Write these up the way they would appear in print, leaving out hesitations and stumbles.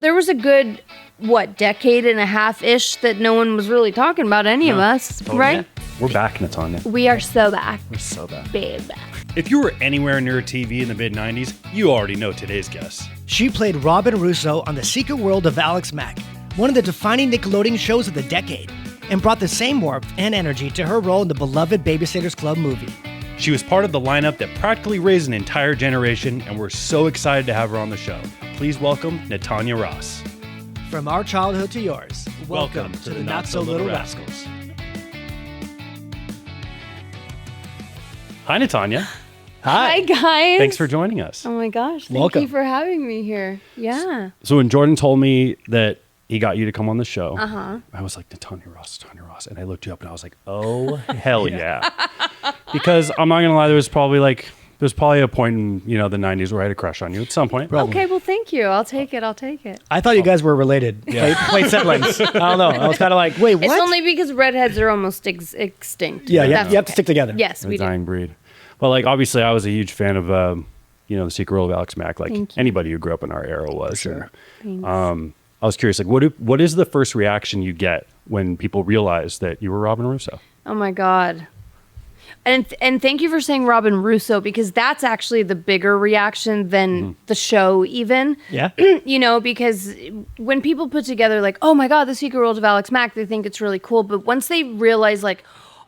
There was a good, decade and a half-ish that no one was really talking about any of us, totally. right? We're back, Natanya. We are so back, We're so back. babe. If you were anywhere near a TV in the mid-90s, you already know today's guest. She played Robyn Russo on The Secret World of Alex Mack, one of the defining Nickelodeon shows of the decade, and brought the same warmth and energy to her role in the beloved Babysitter's Club movie. She was part of the lineup that practically raised an entire generation, and we're so excited to have her on the show. Please welcome Natanya Ross. From our childhood to yours, Welcome to the Not So Little Rascals. Hi, Natanya. Hi, guys. Thanks for joining us. Oh my gosh, thank Welcome. you for having me here. Yeah. So when Jordan told me that he got you to come on the show, I was like, Natanya Ross. And I looked you up and I was like, oh, hell yeah. Because I'm not going to lie, there's probably a point in, the 90s where I had a crush on you at some point. Okay, well, thank you. I'll take it. I thought you guys were related. Played siblings. I don't know. I was kind of like, wait, what? It's only because redheads are almost extinct. Yeah, That's you have to okay. stick together. Yes, The we do. dying breed. Well, obviously I was a huge fan of, The Secret World of Alex Mack. Thank you. Anybody who grew up in our era was. Sure. Thanks. I was curious, what is the first reaction you get when people realize that you were Robyn Russo? Oh my God. And thank you for saying Robyn Russo, because that's actually the bigger reaction than the show even. Yeah. Because when people put together like, oh my God, The Secret World of Alex Mack, they think it's really cool. But once they realize like,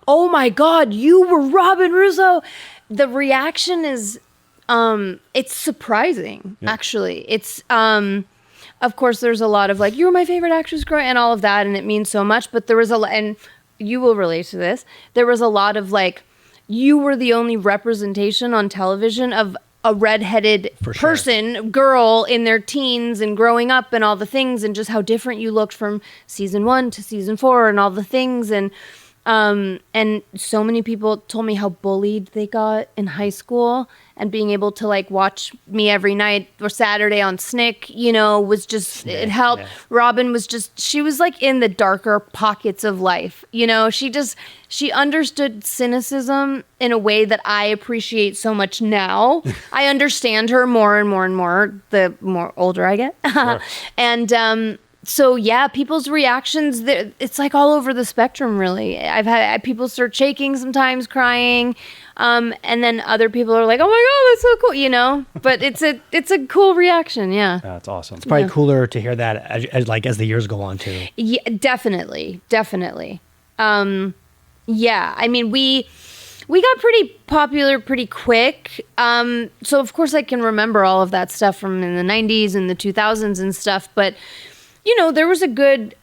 oh my God, you were Robyn Russo, the reaction is, it's surprising, actually. It's, of course, there's a lot of like, you were my favorite actress growing and all of that, and it means so much. But there was and you will relate to this, there was a lot of like, you were the only representation on television of a redheaded person, girl in their teens and growing up and all the things, and just how different you looked from season 1 to season 4 and all the things. And so many people told me how bullied they got in high school, and being able to like watch me every night or Saturday on Snick, was just, it helped. Yeah. Robyn was she was like in the darker pockets of life. She understood cynicism in a way that I appreciate so much now. I understand her more and more and more the more older I get. Sure. And, so yeah, people's reactions, it's like all over the spectrum, really. I've had people start shaking sometimes, crying, and then other people are like, "Oh my God, that's so cool," But it's a cool reaction, yeah. That's awesome. It's probably cooler to hear that as the years go on too. Yeah, definitely. Yeah, I mean we got pretty popular pretty quick. So of course I can remember all of that stuff from in the 90s and the 2000s and stuff, but there was a good,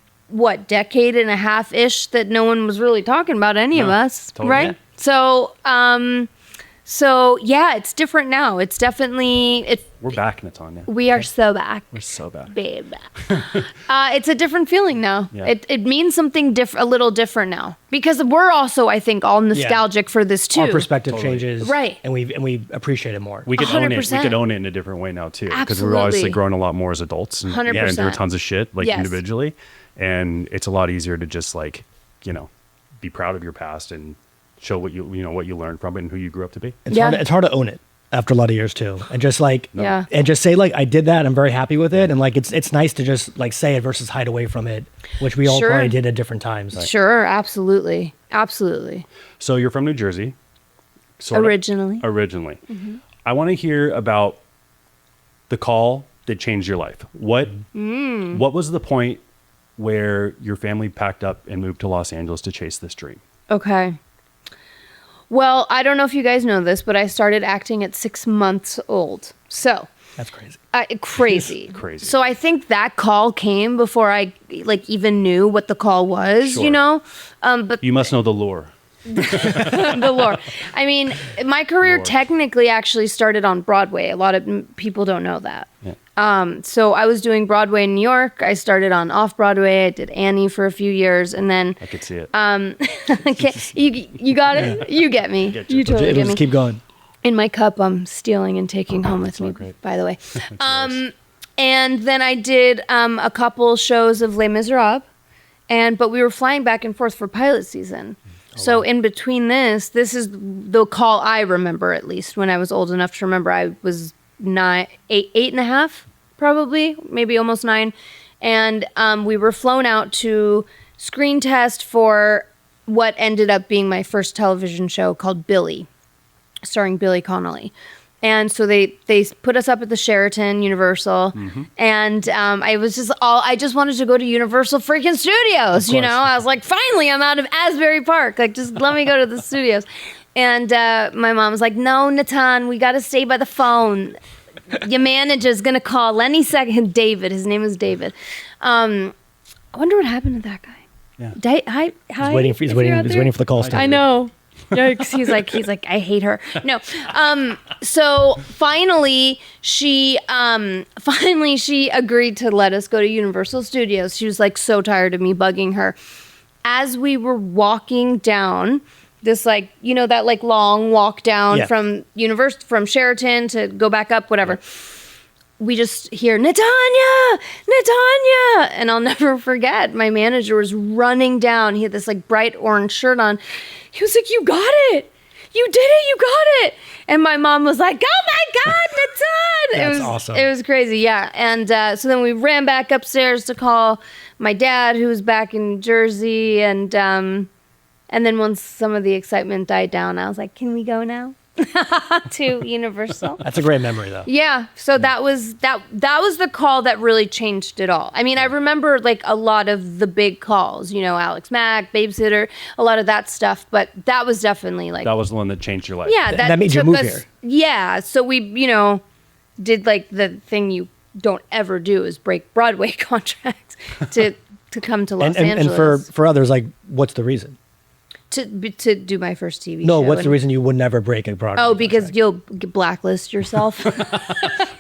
decade and a half-ish that no one was really talking about any of us, totally. right? Yeah. So yeah, it's different now. It's definitely... We're back, Natanya. We are so back. We're so back. Babe. It's a different feeling now. Yeah. It means something a little different now. Because we're also, I think, all nostalgic for this too. Our perspective changes. Right. And we appreciate it more. We could own it. We 100%. could own it in a different way now too, because we're Absolutely. obviously growing a lot more as adults and 100%. endure tons of shit Yes. individually, and it's a lot easier to just be proud of your past and show what you learned from it and who you grew up to be. It's hard to own it after a lot of years too, and just Yeah. and just say like I did that. I'm very happy with it, and like it's nice to just like say it versus hide away from it, which we all Sure. probably did at different times. Sure, absolutely. So you're from New Jersey, sort of. Originally. Mm-hmm. I want to hear about the call that changed your life. What was the point where your family packed up and moved to Los Angeles to chase this dream? Okay. Well, I don't know if you guys know this, but I started acting at 6 months old. So That's crazy. Crazy. Crazy. So I think that call came before I even knew what the call was, Sure. But You must know the lore. the lore. I mean, my career Lore. technically actually started on Broadway. A lot of people don't know that. Yeah. So I was doing Broadway in New York. I started on Off-Broadway. I did Annie for a few years, and then I could see it. okay, you got it. You get me. Get you. You totally It'll get just me. keep going. In my cup, I'm stealing and taking home with me. not great. By the way, and then I did a couple shows of Les Miserables, but we were flying back and forth for pilot season. So in between this is the call I remember, at least when I was old enough to remember. I was 8 and a half, probably, maybe almost 9. And we were flown out to screen test for what ended up being my first television show called Billy, starring Billy Connolly. And so they put us up at the Sheraton Universal, and I just wanted to go to Universal freaking Studios, you know? I was like, finally, I'm out of Asbury Park. Like, just let me go to the studios. And my mom was like, no, Natan, we got to stay by the phone. Your manager's going to call any second. David, his name is David. I wonder what happened to that guy. Yeah. Hi. He's waiting for the call. I know. Yikes. He's like, I hate her. No. So finally she agreed to let us go to Universal Studios. She was like so tired of me bugging her. As we were walking down this, like, you know, that like long walk down from Sheraton to go back up, whatever. We just hear, Natanya! And I'll never forget, my manager was running down. He had this like bright orange shirt on. He was like, you got it. You did it. You got it. And my mom was like, oh my God, Natan! That's awesome. It was crazy. Yeah. And so then we ran back upstairs to call my dad, who was back in Jersey. And then once some of the excitement died down, I was like, can we go now? To Universal. That's a great memory, though. Yeah. So that was the call that really changed it all. I mean, I remember like a lot of the big calls, you know, Alex Mack, Babysitter, a lot of that stuff, but that was definitely like... That was the one that changed your life. Yeah. That made you move here. Yeah. So we, you know, did like the thing you don't ever do is break Broadway contracts to come to Los Angeles. And for others, like, what's the reason? To do my first TV show. No, what's the reason you would never break a Broadway? Oh, because you'll blacklist yourself.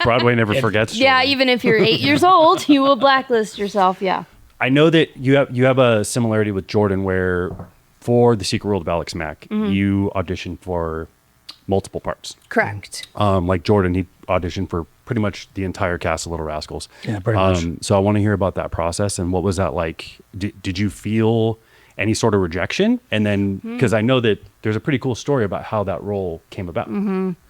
Broadway never forgets. Yeah, even if you're 8 years old, you will blacklist yourself. Yeah. I know that you have a similarity with Jordan, where for The Secret World of Alex Mack, you auditioned for multiple parts. Correct. Like Jordan, he auditioned for pretty much the entire cast of Little Rascals. Yeah, pretty much. So I want to hear about that process and what was that like? Did you feel any sort of rejection? And then, because I know that there's a pretty cool story about how that role came about.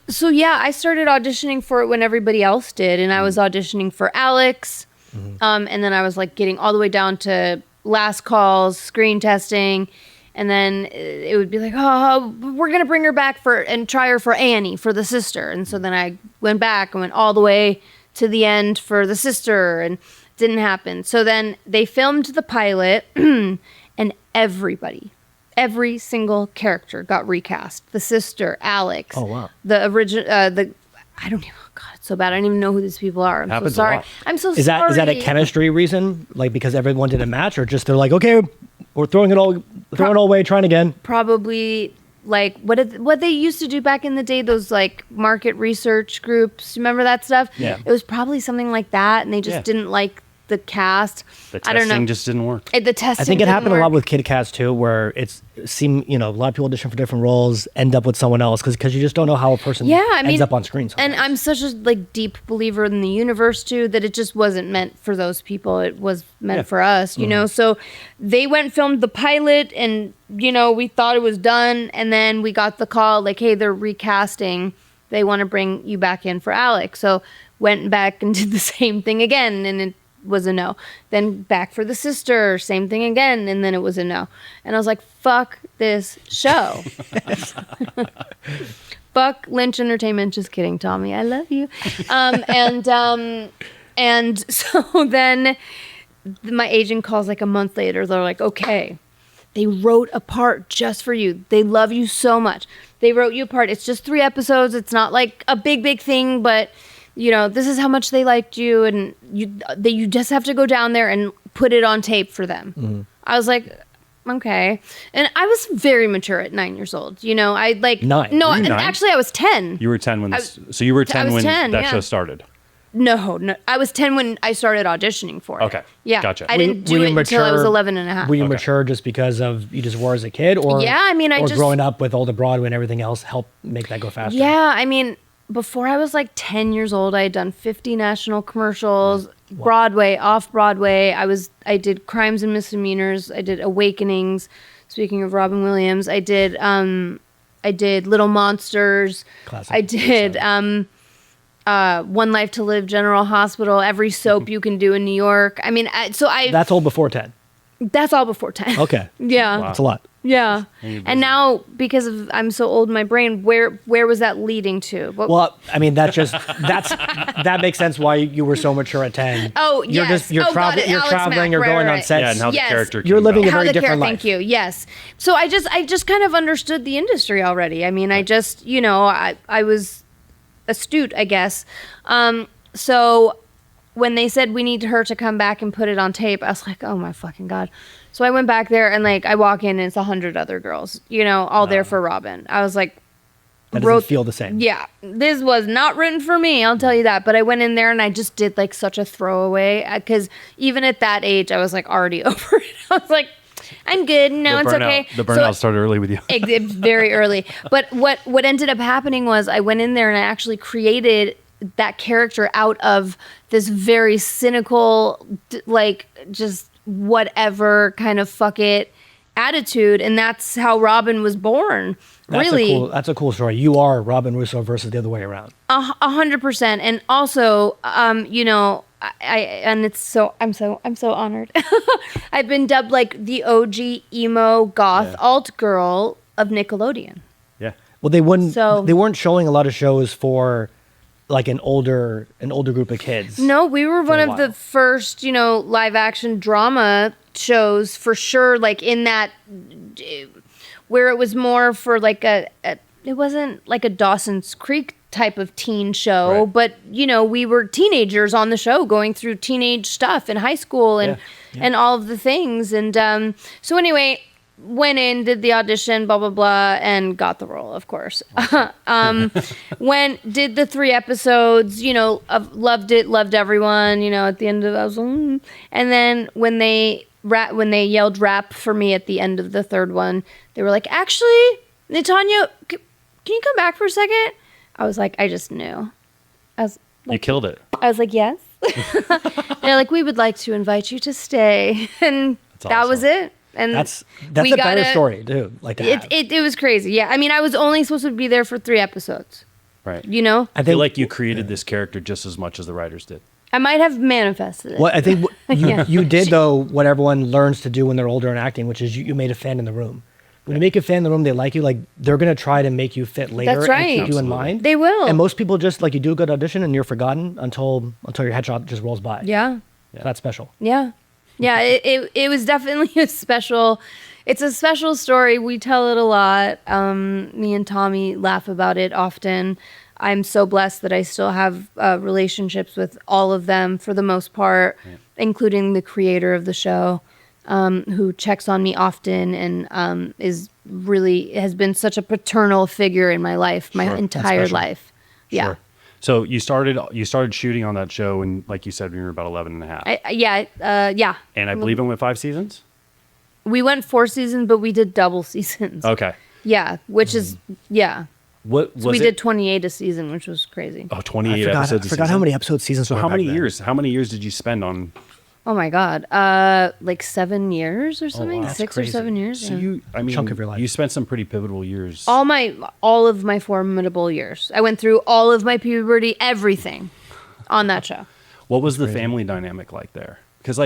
So yeah, I started auditioning for it when everybody else did. And I was auditioning for Alex. And then I was like getting all the way down to last calls, screen testing. And then it would be like, oh, we're going to bring her back and try her for Annie, for the sister. And so then I went back and went all the way to the end for the sister, and it didn't happen. So then they filmed the pilot and every single character got recast. The sister, Alex. Oh, wow. The original, I don't even, God, it's so bad. I don't even know who these people are. I'm Happens so sorry. a lot. I'm so Is sorry. that a chemistry reason? Like, because everyone did a match, or just they're like, okay, we're throwing it all away, trying again? Probably like what they used to do back in the day, those like market research groups. Remember that stuff? Yeah. It was probably something like that, and they just didn't like the cast. The I don't know. testing just didn't work. The testing. I think it didn't happened a lot work. with Kid Cats too, where a lot of people audition for different roles, end up with someone else because you just don't know how a person ends up on screen. And I'm such a like deep believer in the universe too, that it just wasn't meant for those people. It was meant for us, you know. So they went and filmed the pilot, and you know, we thought it was done, and then we got the call like, hey, they're recasting. They want to bring you back in for Alex. So went back and did the same thing again, and it was a no. Then back for the sister, same thing again, and then it was a no. And I was like, fuck this show. Fuck Lynch Entertainment. Just kidding, Tommy. I love you. And so then my agent calls like a month later. They're like, okay, they wrote a part just for you. They love you so much. They wrote you a part. It's just 3 episodes. It's not like a big thing, but you know, this is how much they liked you, and you just have to go down there and put it on tape for them. I was like, okay. And I was very mature at 9 years old. You know, I like 9. No, Were you and 9? actually I was 10. You were 10 when so you were 10 was when 10, that yeah. show started. No, I was 10 when I started auditioning for it. Okay. Yeah. Gotcha. I didn't do it until I was 11 and a half. Were you mature just because of you just were as a kid, or Yeah, I mean, I or just- growing up with all the Broadway and everything else helped make that go faster? Yeah, I mean, before I was like 10 years old, I had done 50 national commercials, Broadway, off Broadway. I did Crimes and Misdemeanors. I did Awakenings. Speaking of Robin Williams, I did Little Monsters. Classic. I did One Life to Live, General Hospital, every soap you can do in New York. I mean, That's all before 10. That's all before 10. Okay. Yeah. Wow. That's a lot. Yeah. And now, because I'm so old in my brain, where was that leading to? Well, I mean, that makes sense why you were so mature at 10. Oh, you're yes. You're Got traveling. it. You're Alex traveling. Mack, You're going right, on right. sets. Yeah, and how Yes. the character You're came living about. a very How the different life. Thank you. Yes. So I just kind of understood the industry already. I mean, I just, I was astute, I guess. So when they said we need her to come back and put it on tape, I was like, oh my fucking God. So I went back there and I walk in and it's 100 other girls, all there for Robyn. I was like, That doesn't feel the same. yeah, this was not written for me, I'll tell you that. But I went in there and I just did such a throwaway, because even at that age, I was already over it. I was like, I'm good. No, it's okay. The burnout started early with you. Very early. But what ended up happening was I went in there and I actually created that character out of this very cynical, just whatever kind of fuck it attitude, and that's how Robyn was born. That's a cool story. You are Robyn Russo versus the other way around. 100%. And also, I'm so honored. I've been dubbed the OG emo goth alt girl of Nickelodeon. Yeah. Well, they weren't showing a lot of shows for an older group of kids. No, we were one of while. the first, live action drama shows for sure. In that, where it was more for it wasn't like a Dawson's Creek type of teen show, Right. but we were teenagers on the show going through teenage stuff in high school and all of the things. And so anyway, went in, did the audition, blah, blah, blah, and got the role, of course. Did the 3 episodes, loved it, loved everyone, at the end of it, I was and then when they yelled rap for me at the end of the 3rd one, they were like, actually, Natanya, can you come back for a second? I was like, I just knew. You killed it. I was like, yes. They're like, we would like to invite you to stay. And that was it. And that's a better story, too. It was crazy. Yeah. I mean, I was only supposed to be there for 3 episodes. Right. I feel like you created this character just as much as the writers did. I might have manifested it. Well, I think you did, though, what everyone learns to do when they're older in acting, which is you made a fan in the room. When you make a fan in the room, they like you. They're going to try to make you fit later. That's right. And keep you in mind. They will. And most people just, you do a good audition and you're forgotten until your headshot just rolls by. Yeah. So that's special. Yeah. Yeah. It was definitely it's a special story. We tell it a lot. Me and Tommy laugh about it often. I'm so blessed that I still have relationships with all of them for the most part, including the creator of the show, who checks on me often and has been such a paternal figure in my life, my entire life. Yeah. Sure. So you started shooting on that show, and like you said, when you were about 11 and a half. Yeah. And I believe it went 5 seasons? We went 4 seasons, but we did double seasons. Okay. Yeah, which is, yeah. What was So we it? did 28 a season, which was crazy. Oh, 28 episodes. I forgot how many episodes seasons So were how back many then. years? How many years did you spend on? Oh my God. 7 years or something? wow. That's 6 crazy. or 7 years. So yeah. Chunk of your life. You spent some pretty pivotal years. All of my formidable years. I went through all of my puberty, everything on that show. What was the family dynamic like there? Because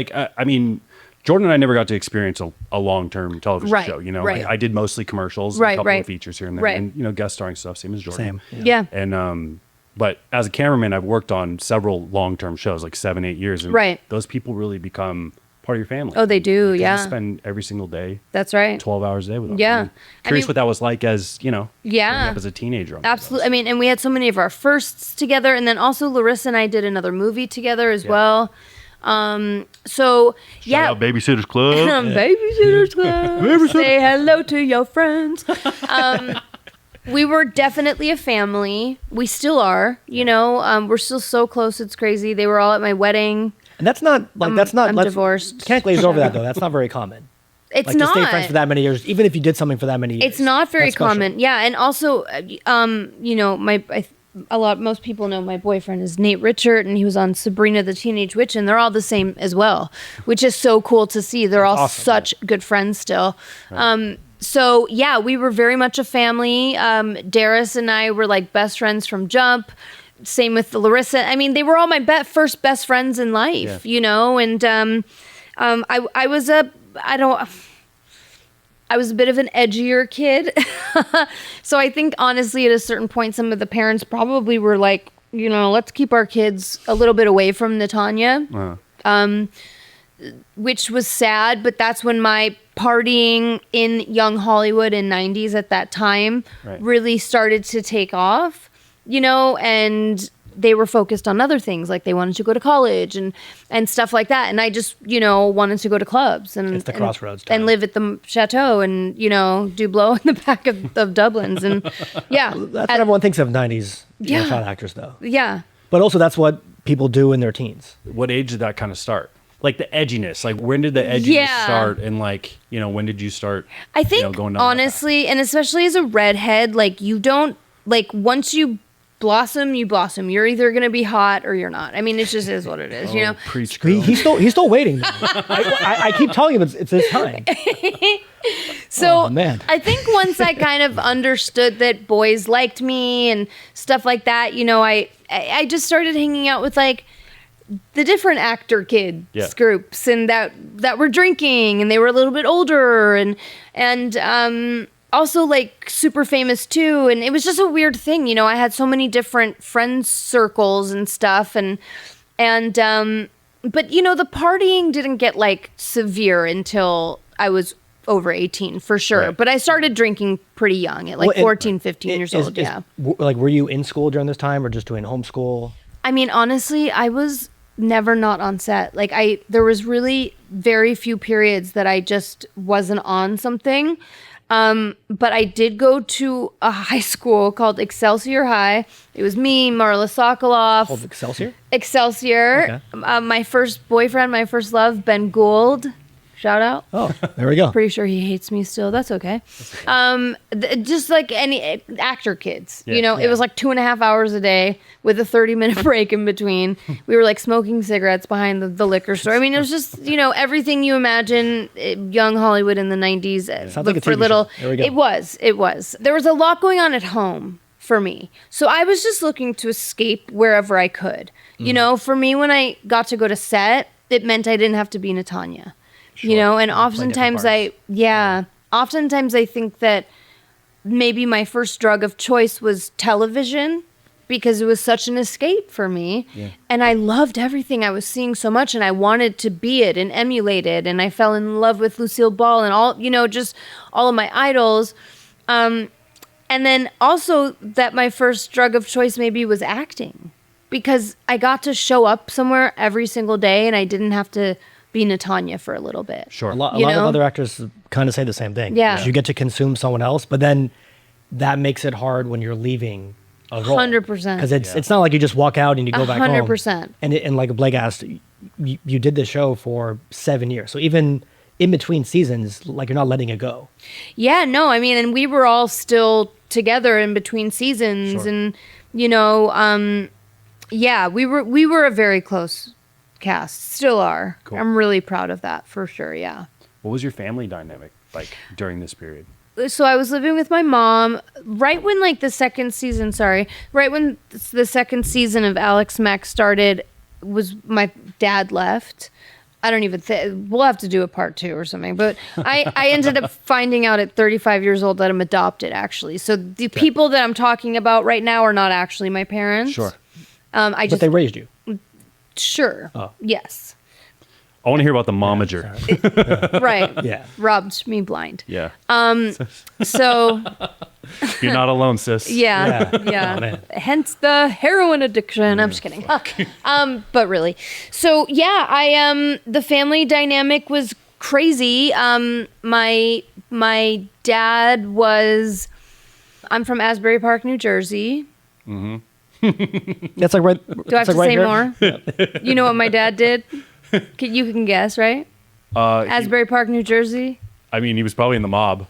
Jordan and I never got to experience a long-term television show. Right. I did mostly commercials, a couple of features here and there, and guest starring stuff. Same as Jordan. Same. Yeah. And but as a cameraman, I've worked on several long-term shows, 7-8 years, and those people really become part of your family. Oh, they do. Because Yeah. you spend every single day. That's right. 12 hours a day with them. Yeah. Curious what that was like as growing up as a teenager. Absolutely. And we had so many of our firsts together, and then also Larissa and I did another movie together as well. So Shout out Babysitter's Club. Babysitter's Club. Say hello to your friends. We were definitely a family. We still are. We're still so close. It's crazy. They were all at my wedding. And that's not I'm divorced. Can't glaze over that though. That's not very common. It's not to stay friends for that many years, even if you did something for that many years. It's not very That's special. common. Yeah, and also, most people know my boyfriend is Nate Richard, and he was on Sabrina the Teenage Witch, and they're all the same as well, which is so cool to see. They're all awesome, such good friends still. Right. So yeah, we were very much a family. Darius and I were best friends from jump. same with Larissa. I mean, they were all my first best friends in life, you know, and I was a bit of an edgier kid. So I think honestly at a certain point, some of the parents probably were like, you know, let's keep our kids a little bit away from Natanya, which was sad, but that's when my partying in young Hollywood in 90s at that time really started to take off, you know, and they were focused on other things, like they wanted to go to college and stuff like that. And I just, you know, wanted to go to clubs and it's the crossroads time. And live at the chateau and, you know, do blow in the back of Dublin's. And yeah. That's what everyone thinks of 90s child actors, though. Yeah. But also that's what people do in their teens. What age did that kind of start? Like the edginess, like when did the edginess start? And like, you know, when did you start? I think, you know, going down honestly, and especially as a redhead, like you don't, like once you blossom, you blossom. You're either going to be hot or you're not. I mean, it just is what it is, you know? Preach, girl. He's still waiting. I keep telling him it's his time. So man. I think once I kind of understood that boys liked me and stuff like that, you know, I just started hanging out with like the different actor kids groups and that were drinking and they were a little bit older and also like super famous too. And it was just a weird thing. You know, I had so many different friend circles and stuff but you know, the partying didn't get like severe until I was over 18 for sure. Right. But I started drinking pretty young at like 14, 15 years old. Like, were you in school during this time or just doing homeschool? I mean, honestly, I was never not on set. Like there was really very few periods that I just wasn't on something. But I did go to a high school called Excelsior High. It was me, Marla Sokoloff. Called Excelsior? Excelsior. Okay. My first boyfriend, my first love, Ben Gould. Shout out. Oh, there we go. Pretty sure he hates me still. That's okay. Just like any actor kids, you know, it was like 2.5 hours a day with a 30-minute break in between. We were like smoking cigarettes behind the liquor store. I mean, it was just, you know, everything you imagine young Hollywood in the 90s. Sounds like a TV show. There we go. It was. There was a lot going on at home for me. So I was just looking to escape wherever I could. You know, for me, when I got to go to set, it meant I didn't have to be Natanya. Sure. You know, and oftentimes I think that maybe my first drug of choice was television because it was such an escape for me. Yeah. And I loved everything I was seeing so much and I wanted to be it and emulate it. And I fell in love with Lucille Ball and all, you know, just all of my idols. And then also that my first drug of choice maybe was acting because I got to show up somewhere every single day and I didn't have to be Natanya for a little bit. Sure. A lot of other actors kind of say the same thing. Yeah. You get to consume someone else, but then that makes it hard when you're leaving a role. 100%. Because it's not like you just walk out and you go back home. 100%. And like Blake asked, you did the show for 7 years. So even in between seasons, like you're not letting it go. Yeah, no, I mean, and we were all still together in between seasons. Sure. And, you know, we were a very close cast, still are. Cool. I'm really proud of that for sure. Yeah. What was your family dynamic like during this period? So I was living with my mom right when the second season of Alex Mack started. Was my dad left. I don't even think we'll have to do a part 2 or something, but I ended up finding out at 35 years old that I'm adopted actually. So the people that I'm talking about right now are not actually my parents. Sure. But they raised you. Sure. Oh. Yes. I want to hear about the momager. Right. Yeah. Robbed me blind. Yeah. So. You're not alone, sis. Yeah. Oh, hence the heroin addiction. I'm just kidding. But really. So yeah, the family dynamic was crazy. My dad was. I'm from Asbury Park, New Jersey. Mm-hmm. That's like right. Do I have to say more? You know what my dad did? You can guess, right? Asbury Park, New Jersey. I mean, he was probably in the mob.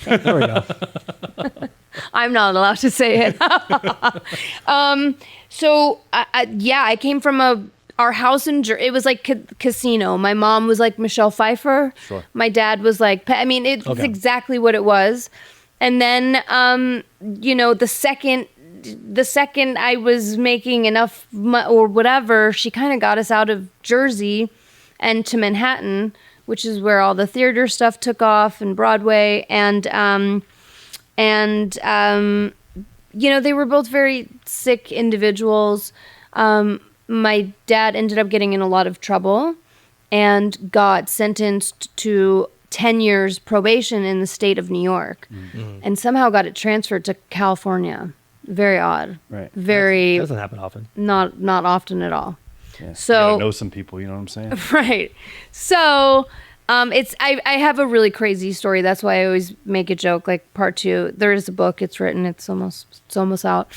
There we go. I'm not allowed to say it. So I came from our house in Jersey. It was like casino. My mom was like Michelle Pfeiffer. Sure. My dad was like. It's exactly what it was. And then the second the second I was making enough or whatever, she kind of got us out of Jersey and to Manhattan, which is where all the theater stuff took off, and Broadway, and they were both very sick individuals. My dad ended up getting in a lot of trouble and got sentenced to 10 years probation in the state of New York, and somehow got it transferred to California. Very odd. Right. That doesn't happen often. Not often at all. Yeah. So you gotta know some people, you know what I'm saying? Right. So I have a really crazy story. That's why I always make a joke, like part 2. There is a book, it's written, it's almost out.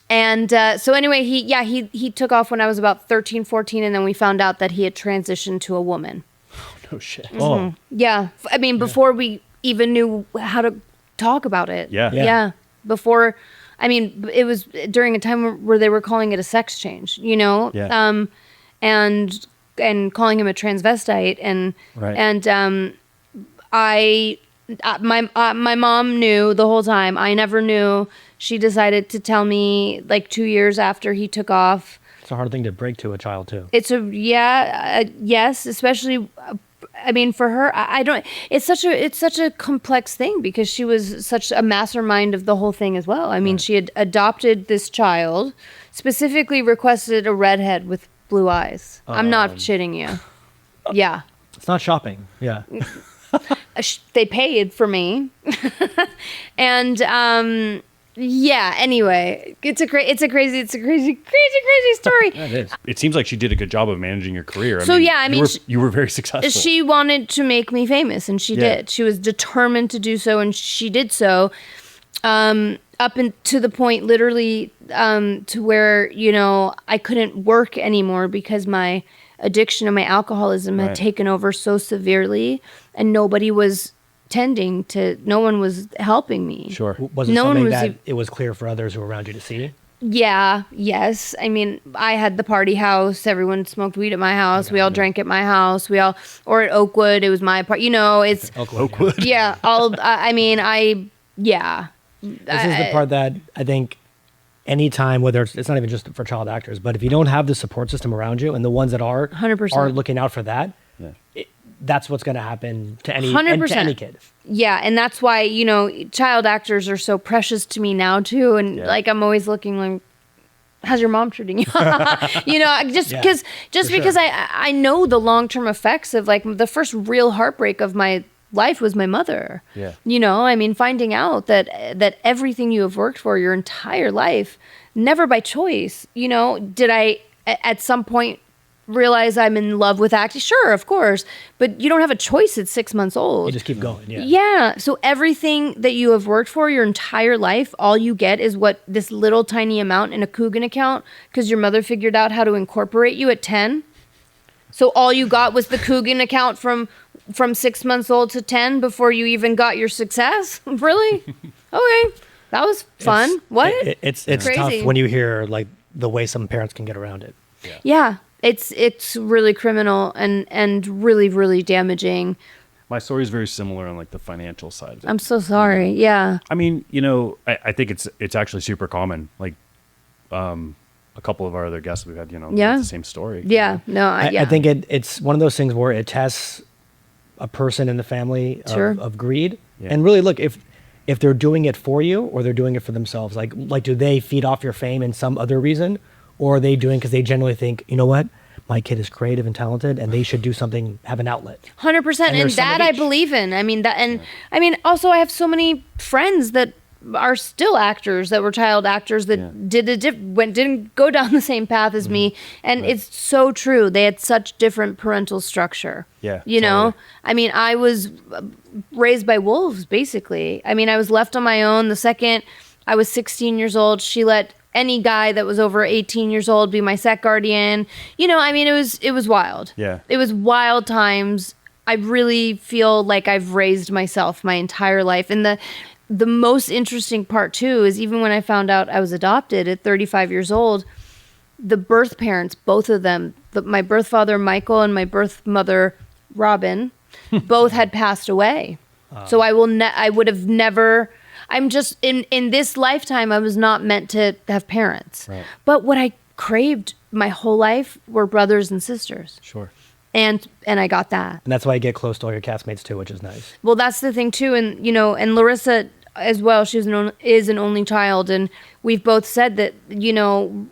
And so anyway, he took off when I was about 13, 14, and then we found out that he had transitioned to a woman. Oh shit. Oh, Yeah. I mean, before we even knew how to talk about it. Yeah. Before, I mean, it was during a time where they were calling it a sex change, Yeah. And calling him a transvestite, and Right. my mom knew the whole time. I never knew. She decided to tell me like 2 years after he took off. it's a hard thing to break to a child too. Yes, especially. I mean, for her, I don't. It's such a complex thing because she was such a mastermind of the whole thing as well. I mean, she had adopted this child, specifically requested a redhead with blue eyes. I'm not shitting you. Yeah. It's not shopping. Yeah. They paid for me. And anyway, it's a crazy story. That is. It seems like she did a good job of managing your career. You were very successful. She wanted to make me famous, and she did. She was determined to do so, and she did so. Up to the point, literally, to where I couldn't work anymore because my addiction and my alcoholism had taken over so severely, and nobody was tending to. No one was helping me. Sure. Was it something that it was clear for others who were around you to see? Yeah. Yes. I mean, I had the party house. Everyone smoked weed at my house. We all drank at my house. Or at Oakwood. It was my part. It's Oakwood. Yeah. Yeah. This is the part that I think anytime, whether it's not even just for child actors, but if you don't have the support system around you and the ones that are 100%. are looking out for that, that's what's going to happen to any kid. Yeah, and that's why child actors are so precious to me now too, and like I'm always looking like, how's your mom treating you? Because I know the long-term effects of like the first real heartbreak of my life was my mother. Yeah. I mean, finding out that everything you have worked for your entire life, never by choice, did I at some point realize I'm in love with acting? Sure, of course. But you don't have a choice at 6 months old. You just keep going. Yeah. Yeah. So everything that you have worked for your entire life, all you get is what this little tiny amount in a Coogan account because your mother figured out how to incorporate you at 10. So all you got was the Coogan account from 6 months old to 10 before you even got your success? Really? Okay. That was fun. It's crazy. tough when you hear like the way some parents can get around it. Yeah. It's really criminal and really, really damaging. My story is very similar on like the financial side of it. I'm so sorry. Yeah. I mean, I think it's actually super common. Like, a couple of our other guests we've had, it's the same story. Yeah. No. I think it's one of those things where it tests a person in the family of greed. Yeah. And really, look, if they're doing it for you or they're doing it for themselves, like do they feed off your fame in some other reason, or are they doing because they genuinely think, you know what, my kid is creative and talented, and they should do something, have an outlet. 100%, and that I believe in. I mean I mean, also I have so many friends that are still actors that were child actors that didn't go down the same path as me, and it's so true. They had such different parental structure. Yeah, I mean, I was raised by wolves, basically. I mean, I was left on my own the second I was 16 years old. She let any guy that was over 18 years old be my sec guardian. I mean, it was wild. Yeah, it was wild times. I really feel like I've raised myself my entire life, and the most interesting part too is even when I found out I was adopted at 35 years old, the birth parents, both of them, my birth father Michael and my birth mother Robyn, both had passed away. So I would have never. I'm just in this lifetime, I was not meant to have parents. Right. But what I craved my whole life were brothers and sisters. Sure. And I got that. And that's why you get close to all your castmates too, which is nice. Well, that's the thing too, and and Larissa as well. She's is an only child, and we've both said that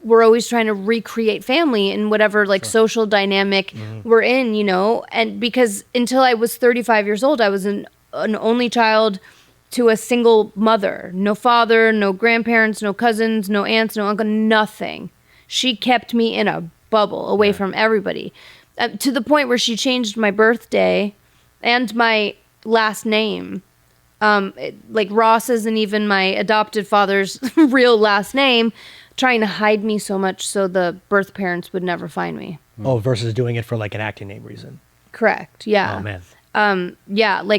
we're always trying to recreate family in whatever social dynamic we're in, and because until I was 35 years old, I was an only child to a single mother, no father, no grandparents, no cousins, no aunts, no uncle, nothing. She kept me in a bubble away from everybody, to the point where she changed my birthday and my last name. Ross isn't even my adopted father's real last name, trying to hide me so much so the birth parents would never find me. Oh, versus doing it for an acting name reason. Correct. Yeah. Oh man.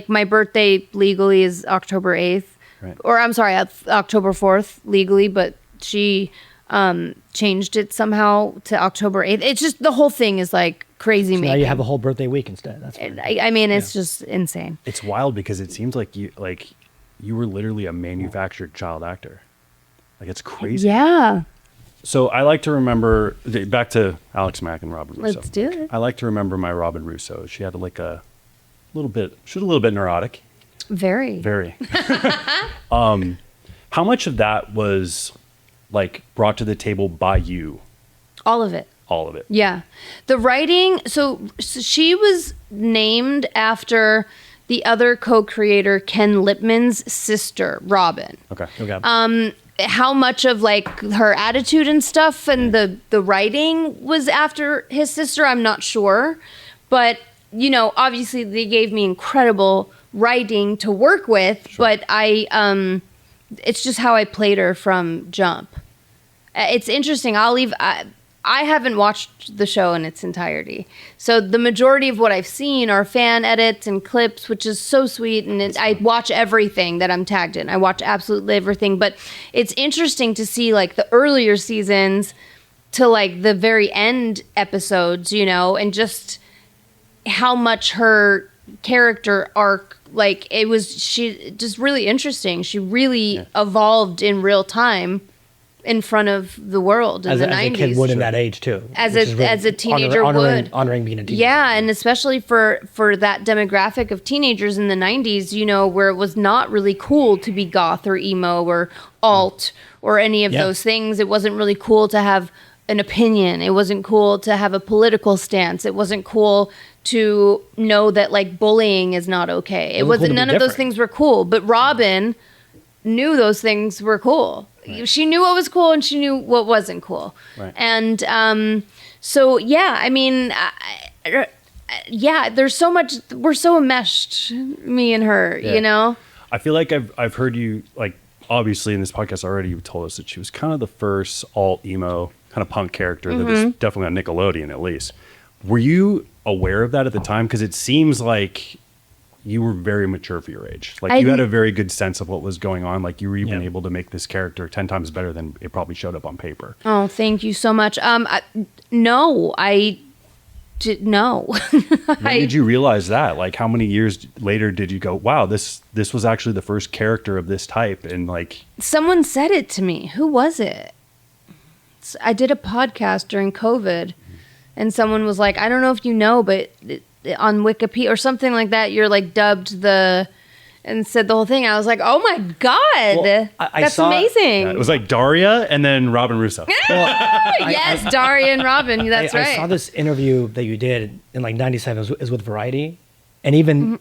My birthday legally is October 8th. Right. Or I'm sorry, October 4th legally, but she changed it somehow to October 8th. It's just the whole thing is crazy. So now you have a whole birthday week instead. That's fine. I mean, it's just insane. It's wild because it seems like you were literally a manufactured child actor. It's crazy. Yeah. So I like to remember, back to Alex Mack and Robyn Russo. Let's do it. I like to remember my Robyn Russo. She had she was a little bit neurotic. Very. Very. How much of that was brought to the table by you? All of it. All of it. Yeah. The writing, so she was named after the other co-creator, Ken Lipman's sister, Robyn. Okay. How much of her attitude and stuff and the writing was after his sister, I'm not sure. But, obviously they gave me incredible writing to work with, but it's just how I played her from jump. It's interesting. I haven't watched the show in its entirety. So the majority of what I've seen are fan edits and clips, which is so sweet. And I watch everything that I'm tagged in. I watch absolutely everything. But it's interesting to see the earlier seasons to the very end episodes, and just how much her character arc, she just really interesting. She really evolved in real time in front of the world in the 90s. As a kid would in that age too. As a teenager would. Honoring being a teenager. Yeah, and especially for that demographic of teenagers in the 90s, where it was not really cool to be goth or emo or alt or any of those things. It wasn't really cool to have an opinion. It wasn't cool to have a political stance. It wasn't cool to know that bullying is not okay. It wasn't, none of those things were cool. But Robyn knew those things were cool. Right. She knew what was cool and she knew what wasn't cool. Right. And so, yeah, I mean, there's so much, we're so enmeshed, me and her, I feel like I've heard you, obviously in this podcast already, you told us that she was kind of the first alt emo kind of punk character that was definitely on Nickelodeon at least. Were you aware of that at the time? Because it seems like you were very mature for your age. You had a very good sense of what was going on. You were even able to make this character 10 times better than it probably showed up on paper. Oh, thank you so much. No, I did no. When did you realize that? How many years later did you go, wow, this was actually the first character of this type? And someone said it to me. Who was it? I did a podcast during COVID and someone was like, I don't know if you know, but on Wikipedia or something like that, you're dubbed and said the whole thing. I was like, oh my God, well, that's amazing. Yeah, it was Daria and then Robyn Russo. Yes, Daria and Robyn. That's right. I saw this interview that you did in 97 is with Variety. And even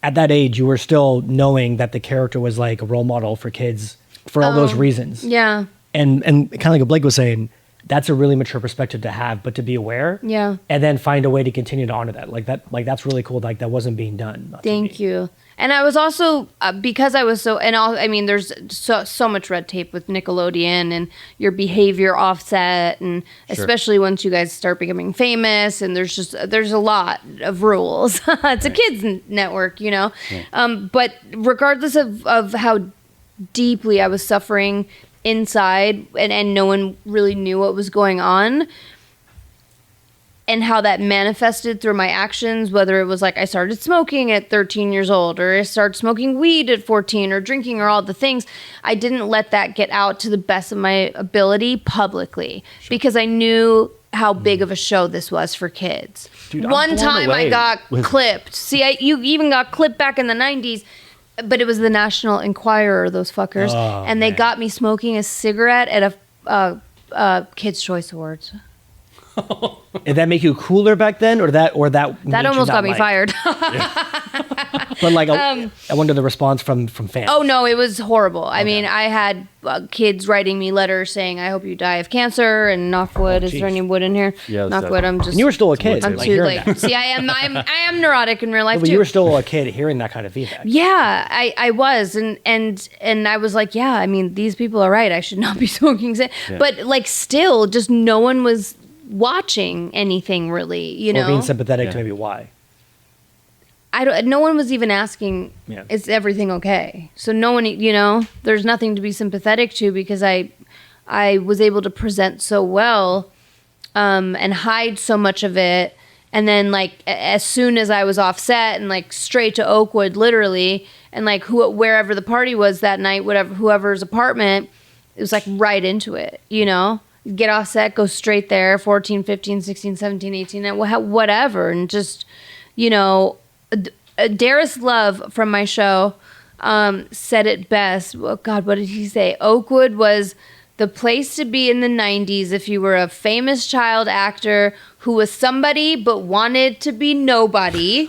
at that age, you were still knowing that the character was a role model for kids for all those reasons. Yeah. And kind of like what Blake was saying, that's a really mature perspective to have, but to be aware, and then find a way to continue to honor that. That's really cool. That wasn't being done. Thank you. And I was also because I was there's so much red tape with Nickelodeon and your behavior offset, and especially once you guys start becoming famous, and there's a lot of rules. It's a kids network, but regardless of how deeply I was suffering inside and no one really knew what was going on, and how that manifested through my actions, whether it was like I started smoking at 13 years old, or I started smoking weed at 14, or drinking, or all the things, I didn't let that get out to the best of my ability publicly, because I knew how big of a show this was for kids. Dude, I'm One blown time I away got with- clipped. See, you even got clipped back in the 90s, but it was the National Enquirer, those fuckers, and they got me smoking a cigarette at a Kids' Choice Awards. Did that make you cooler back then, or that made That you almost not got me liked? fired. But like, I wonder the response from fans. Oh no, it was horrible. I mean, I had kids writing me letters saying, "I hope you die of cancer," and knock wood. Is there geez. any wood in here? Yeah, it's knock wood. I'm just. And you were still a kid. I'm like, too hearing late. that. See, I am neurotic in real life But too. you were still a kid hearing that kind of feedback. Yeah, I was, and I was like, yeah, I mean, these people are right. I should not be smoking. But like, still, just no one was watching anything really, you know. Or being sympathetic Yeah. to maybe why. No one was even asking, Yeah. is everything okay? So no one, you know, there's nothing to be sympathetic to, because I was able to present so well, and hide so much of it. And then like, as soon as I was off set and like straight to Oakwood, literally, and like wherever the party was that night, whoever's apartment, it was like right into it, you know, get off set, go straight there, 14, 15, 16, 17, 18, and whatever. And just, you know, Darius Love from my show said it best. Oh God, what did he say? Oakwood was the place to be in the 90s if you were a famous child actor who was somebody but wanted to be nobody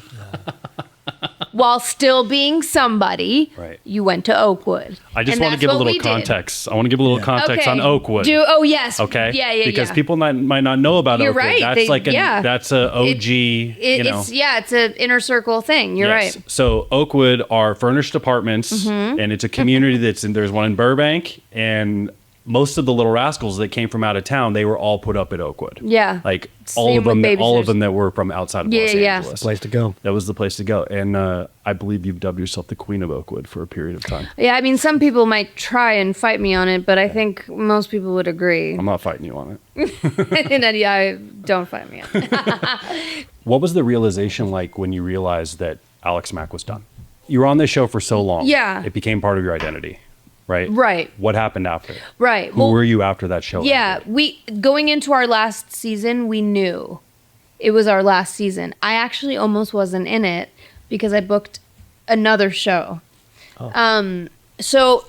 while still being somebody. Right. You went to Oakwood. I just And want to that's give a what little we did. context. I want to give a little context Okay. on Oakwood. Oh yes. Okay. Yeah. Because yeah. people might not know about You're Oakwood. right. That's that's a OG. It's an inner circle thing. You're Yes. right. So Oakwood are furnished apartments, Mm-hmm. and it's a community there's one in Burbank, and most of the Little Rascals that came from out of town, they were all put up at Oakwood. Yeah. Like Same all of with them, all babysitters. of them that were from outside of Yeah, Los yeah. Angeles. Place to go. That was the place to go, and I believe you've dubbed yourself the Queen of Oakwood for a period of time. Yeah, I mean, some people might try and fight me on it, but I think most people would agree. I'm not fighting you on it. And yeah, don't fight me on it. What was the realization like when you realized that Alex Mack was done? You were on this show for so long. Yeah. It became part of your identity, right? Right. What happened after? Right. Who were you after that show? Yeah, ended? going into our last season, we knew it was our last season. I actually almost wasn't in it because I booked another show. So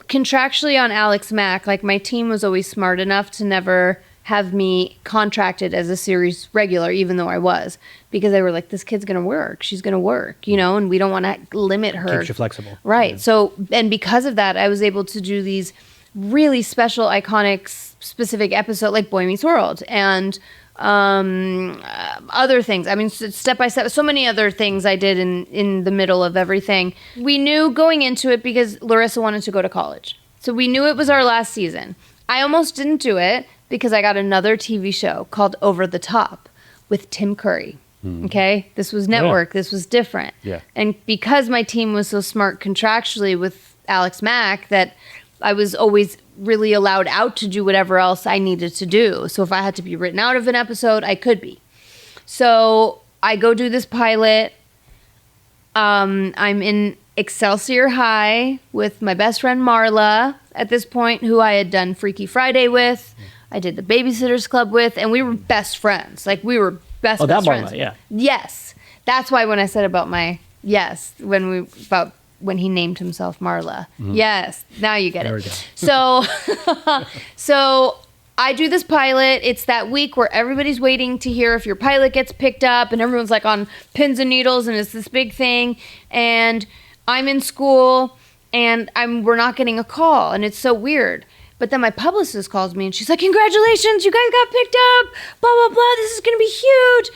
contractually on Alex Mack, like my team was always smart enough to never have me contracted as a series regular, even though I was, because they were like, this kid's going to work. She's going to work, you know, and we don't want to limit her. Keeps you flexible. Right. So, and because of that, I was able to do these really special, iconic, specific episodes like Boy Meets World and other things. I mean, step by step, so many other things I did in the middle of everything. We knew going into it because Larissa wanted to go to college. So we knew it was our last season. I almost didn't do it because I got another TV show called Over the Top with Tim Curry. Okay? This was network. This was different. Yeah. And because my team was so smart contractually with Alex Mack that I was always really allowed out to do whatever else I needed to do. So if I had to be written out of an episode, I could be. So I go do this pilot. I'm in Excelsior High with my best friend Marla at this point, who I had done Freaky Friday with. I did the Babysitters Club with, and we were best friends. Like we were best that friends. Marla, yeah. Yes. That's why when I said about my when he named himself Marla. Yes. Now you get There it. we go. So I do this pilot. It's that week where everybody's waiting to hear if your pilot gets picked up, and everyone's like on pins and needles, and it's this big thing. And I'm in school, and we're not getting a call, and it's so weird. But then my publicist calls me, and she's like, "Congratulations, you guys got picked up. Blah blah blah. This is gonna be huge."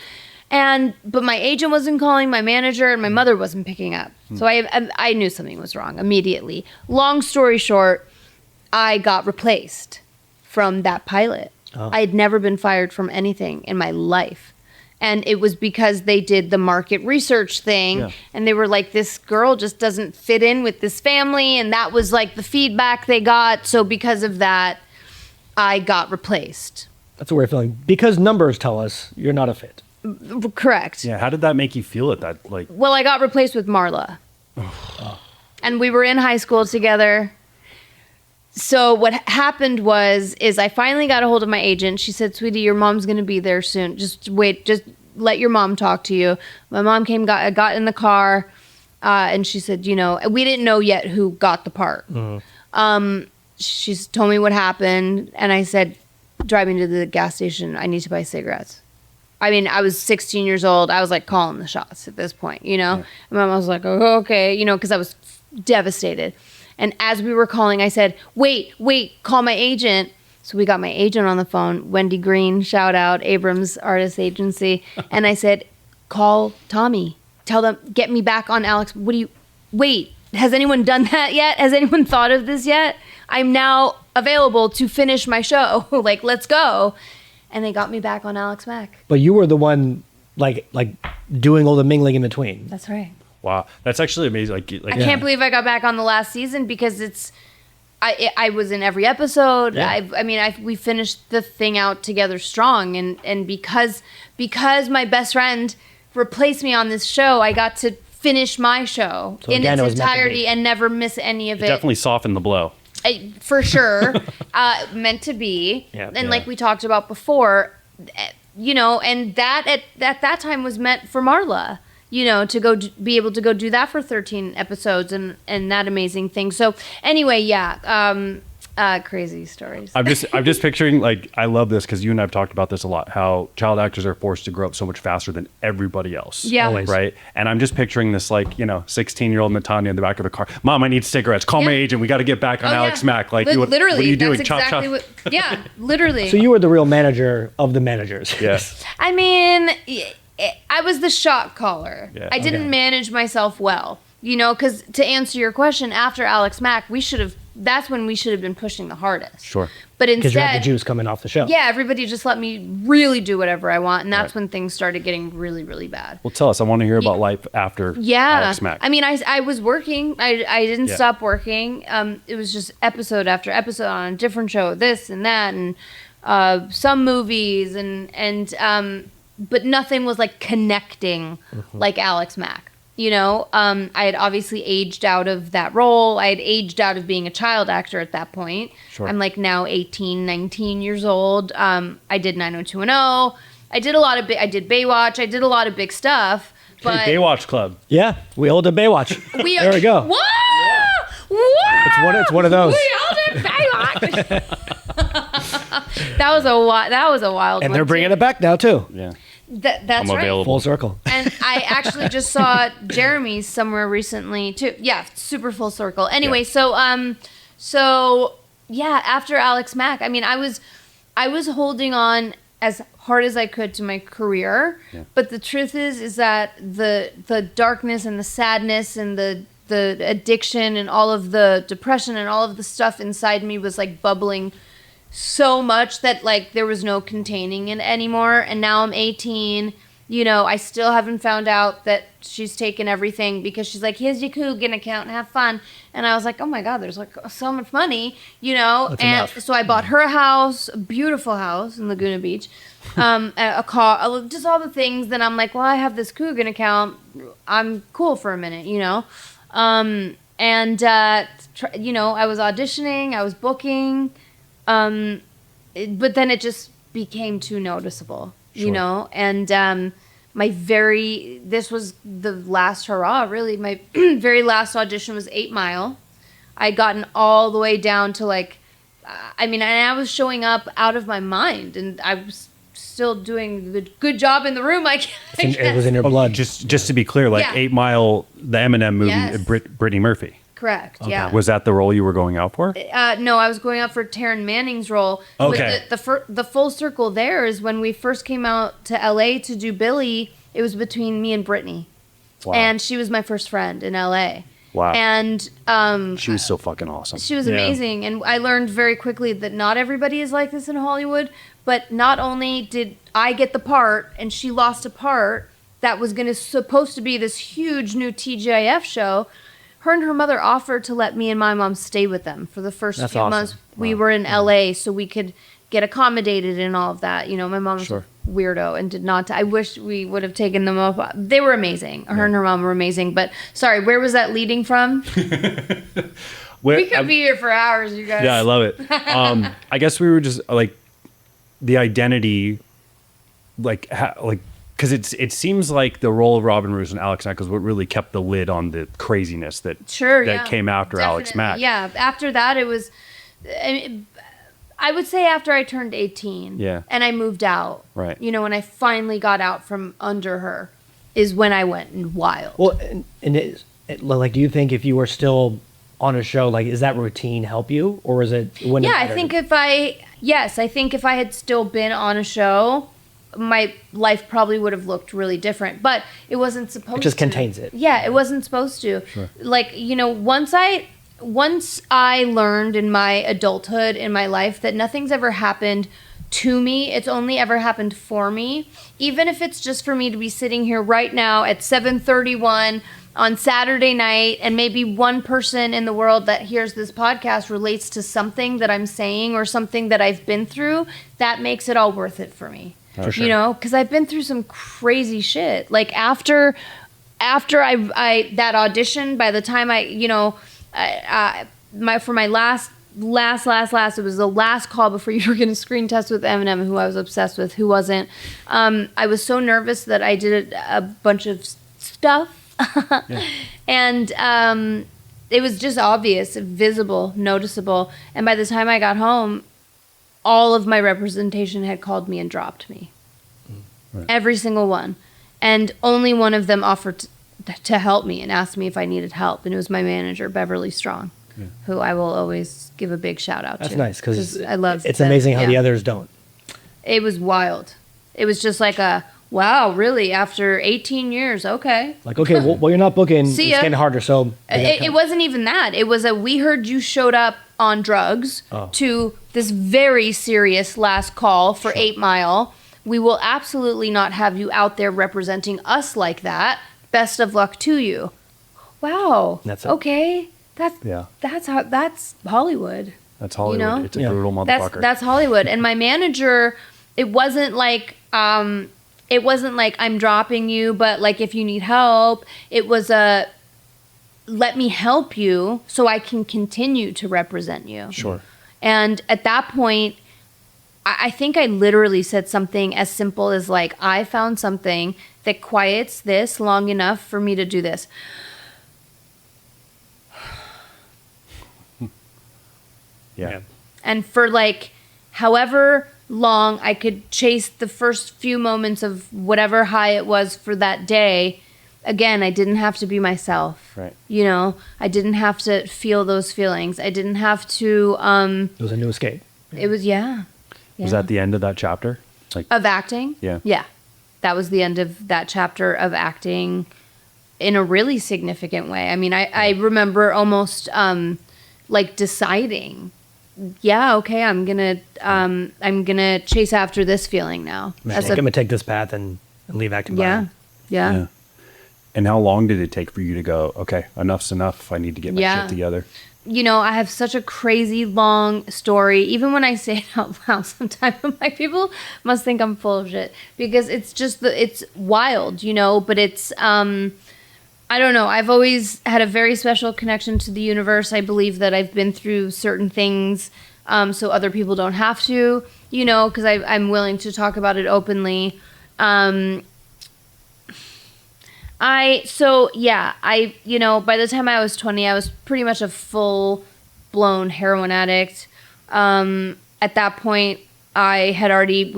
But my agent wasn't calling, my manager, and my mother wasn't picking up. So I knew something was wrong immediately. Long story short, I got replaced from that pilot. Oh. I had never been fired from anything in my life. And it was because they did the market research thing. Yeah. And they were like, this girl just doesn't fit in with this family. And that was like the feedback they got. So because of that, I got replaced. That's a weird feeling because numbers tell us you're not a fit. Correct. Yeah. How did that make you feel at that? Like, Well, I got replaced with Marla. And we were in high school together. So what happened is I finally got a hold of my agent. She said, "Sweetie, your mom's going to be there soon. Just wait. Just let your mom talk to you." My mom got in the car, and she said, we didn't know yet who got the part. She told me what happened, and I said, "Drive me to the gas station. I need to buy cigarettes." I mean, I was 16 years old. I was like calling the shots at this point, Yeah. And my mom was like, "Oh, okay," because I was devastated. And as we were calling, I said, wait, call my agent. So we got my agent on the phone, Wendy Green, shout out, Abrams Artist Agency. And I said, "Call Tommy. Tell them, get me back on Alex. Wait, has anyone done that yet? Has anyone thought of this yet? I'm now available to finish my show. Like, let's go." And they got me back on Alex Mack. But you were the one like doing all the mingling in between. That's right. wow, that's actually amazing. I can't believe I got back on the last season because I was in every episode. Yeah. We finished the thing out together strong, and because my best friend replaced me on this show, I got to finish my show So in again, it its was meant to entirety be. and never miss any of It it. definitely softened the blow. For sure, meant to be. Yeah. And like we talked about before, and that at that time was meant for Marla. To go be able to go do that for 13 episodes and that amazing thing. So anyway, crazy stories. I'm just picturing, like, I love this because you and I have talked about this a lot, how child actors are forced to grow up so much faster than everybody else. Yeah. Always. Right. And I'm just picturing this, 16-year-old Natanya in the back of the car. "Mom, I need cigarettes. Call my Yeah. agent. We got to get back on Alex Mack." Like, literally, what are you doing? that's Chop, exactly chop. literally. So you were the real manager of the managers. Yes. I mean, I was the shot caller. Yeah. I didn't Okay. manage myself well, because to answer your question, after Alex Mack, that's when we should have been pushing the hardest. Sure. But Because you had the instead, juice coming off the show. yeah, everybody just let me really do whatever I want. And that's Right. when things started getting really, really bad. Well, tell us. I want to hear about life after Yeah. Alex Mack. I mean, I was working. I didn't Yeah. stop working. It was just episode after episode on a different show, this and that, and some movies, but nothing was like connecting like Alex Mack. I had obviously aged out of that role. I had aged out of being a child actor at that point. Sure. I'm like now 18, 19 years old. I did 90210. I did a lot of I did Baywatch. I did a lot of big stuff. But Hey, Baywatch Club. Yeah, we all did Baywatch. There we go. What? What? It's one of those. We all did Baywatch. That was a wild. And one they're bringing too. it back now too. Yeah. That's I'm right. available. Full circle. And I actually just saw Jeremy's somewhere recently too. Yeah, super full circle. Anyway, Yeah. so after Alex Mack, I mean, I was holding on as hard as I could to my career, but the truth is that the darkness and the sadness and the addiction and all of the depression and all of the stuff inside me was like bubbling so much that like there was no containing it anymore. And now I'm 18. I still haven't found out that she's taken everything because she's like, "Here's your Coogan account, have fun." And I was like, "Oh my God, there's like so much money, That's And enough. so I bought her a house, a beautiful house in Laguna Beach, a car, just all the things. Then I'm like, well, I have this Coogan account. I'm cool for a minute, I was auditioning, I was booking. But then it just became too noticeable, and this was the last hurrah, really. My very last audition was 8 Mile. I'd gotten all the way down to and I was showing up out of my mind, and I was still doing the good job in the room. I guess. It was in your blood. Just to be clear, Yeah. 8 Mile, the Eminem movie, Yes. Brittany Murphy. Correct, yeah. Was that the role you were going out for? No, I was going out for Taryn Manning's role. Okay. But the full circle there is when we first came out to LA to do Billy, it was between me and Brittany. Wow. And she was my first friend in LA. Wow. And She was so fucking awesome. she was Yeah. amazing. And I learned very quickly that not everybody is like this in Hollywood. But not only did I get the part and she lost a part that was supposed to be this huge new TGIF show, her and her mother offered to let me and my mom stay with them for the first That's few awesome. months we were in LA, so we could get accommodated in all of that. You know, my mom was Sure. a weirdo and did not. I wish we would have taken them up. They were amazing. Her and her mom were amazing. But sorry, where was that leading from? We could be here for hours, you guys. Yeah, I love it. I guess we were just like the identity, like because it seems like the role of Robyn Russo and Alex Mack is what really kept the lid on the craziness that came after Alex Definitely. Mack. Yeah, after that it was. I would say after I turned 18, and I moved out. Right. You know, when I finally got out from under her, is when I went wild. Well, and like, do you think if you were still on a show, like, is that routine help you, or is it? Yeah, I think if I had still been on a show, my life probably would have looked really different. But it wasn't supposed to. It just contains it. Yeah, it wasn't supposed to. Sure. Like, you know, once I learned in my adulthood, in my life, that nothing's ever happened to me. It's only ever happened for me. Even if it's just for me to be sitting here right now at 7:31 on Saturday night, and maybe one person in the world that hears this podcast relates to something that I'm saying or something that I've been through, that makes it all worth it for me. For sure. You know, because I've been through some crazy shit. Like after I that audition, by the time for my last, it was the last call before you were going to screen test with Eminem, who I was obsessed with, who wasn't. I was so nervous that I did a bunch of stuff. Yeah. And it was just obvious, visible, noticeable. And by the time I got home, all of my representation had called me and dropped me. Right. Every single one. And only one of them offered to help me and asked me if I needed help. And it was my manager, Beverly Strong, who I will always give a big shout out to. That's nice, because I love it's amazing how the others don't. It was wild. It was just like wow, really? After 18 years, okay. Like, okay, well, you're not booking. See it's getting harder, so. It wasn't even that. It was we heard you showed up on drugs to this very serious last call for 8 Mile. We will absolutely not have you out there representing us like that. Best of luck to you. Wow. That's it. Okay. That's Hollywood. That's Hollywood. You know? It's a brutal motherfucker. That's Hollywood. And my manager, it wasn't like I'm dropping you, but like if you need help, it was let me help you so I can continue to represent you. Sure. And at that point, I think I literally said something as simple as like, I found something that quiets this long enough for me to do this. Yeah. And for like however long I could chase the first few moments of whatever high it was for that day, again, I didn't have to be myself. Right. You know, I didn't have to feel those feelings. I didn't have to it was a new escape. It was Was that the end of that chapter? Like of acting? Yeah. Yeah. That was the end of that chapter of acting in a really significant way. I mean, I remember almost like deciding, yeah, okay, I'm gonna chase after this feeling now. I'm gonna take this path and leave acting behind. Yeah. And how long did it take for you to go, okay, enough's enough, I need to get my shit together? You know, I have such a crazy long story. Even when I say it out loud, sometimes I'm like, people must think I'm full of shit because it's just it's wild, you know. But it's I don't know. I've always had a very special connection to the universe. I believe that I've been through certain things, so other people don't have to, you know, because I'm willing to talk about it openly. You know, by the time I was 20, I was pretty much a full-blown heroin addict. At that point, we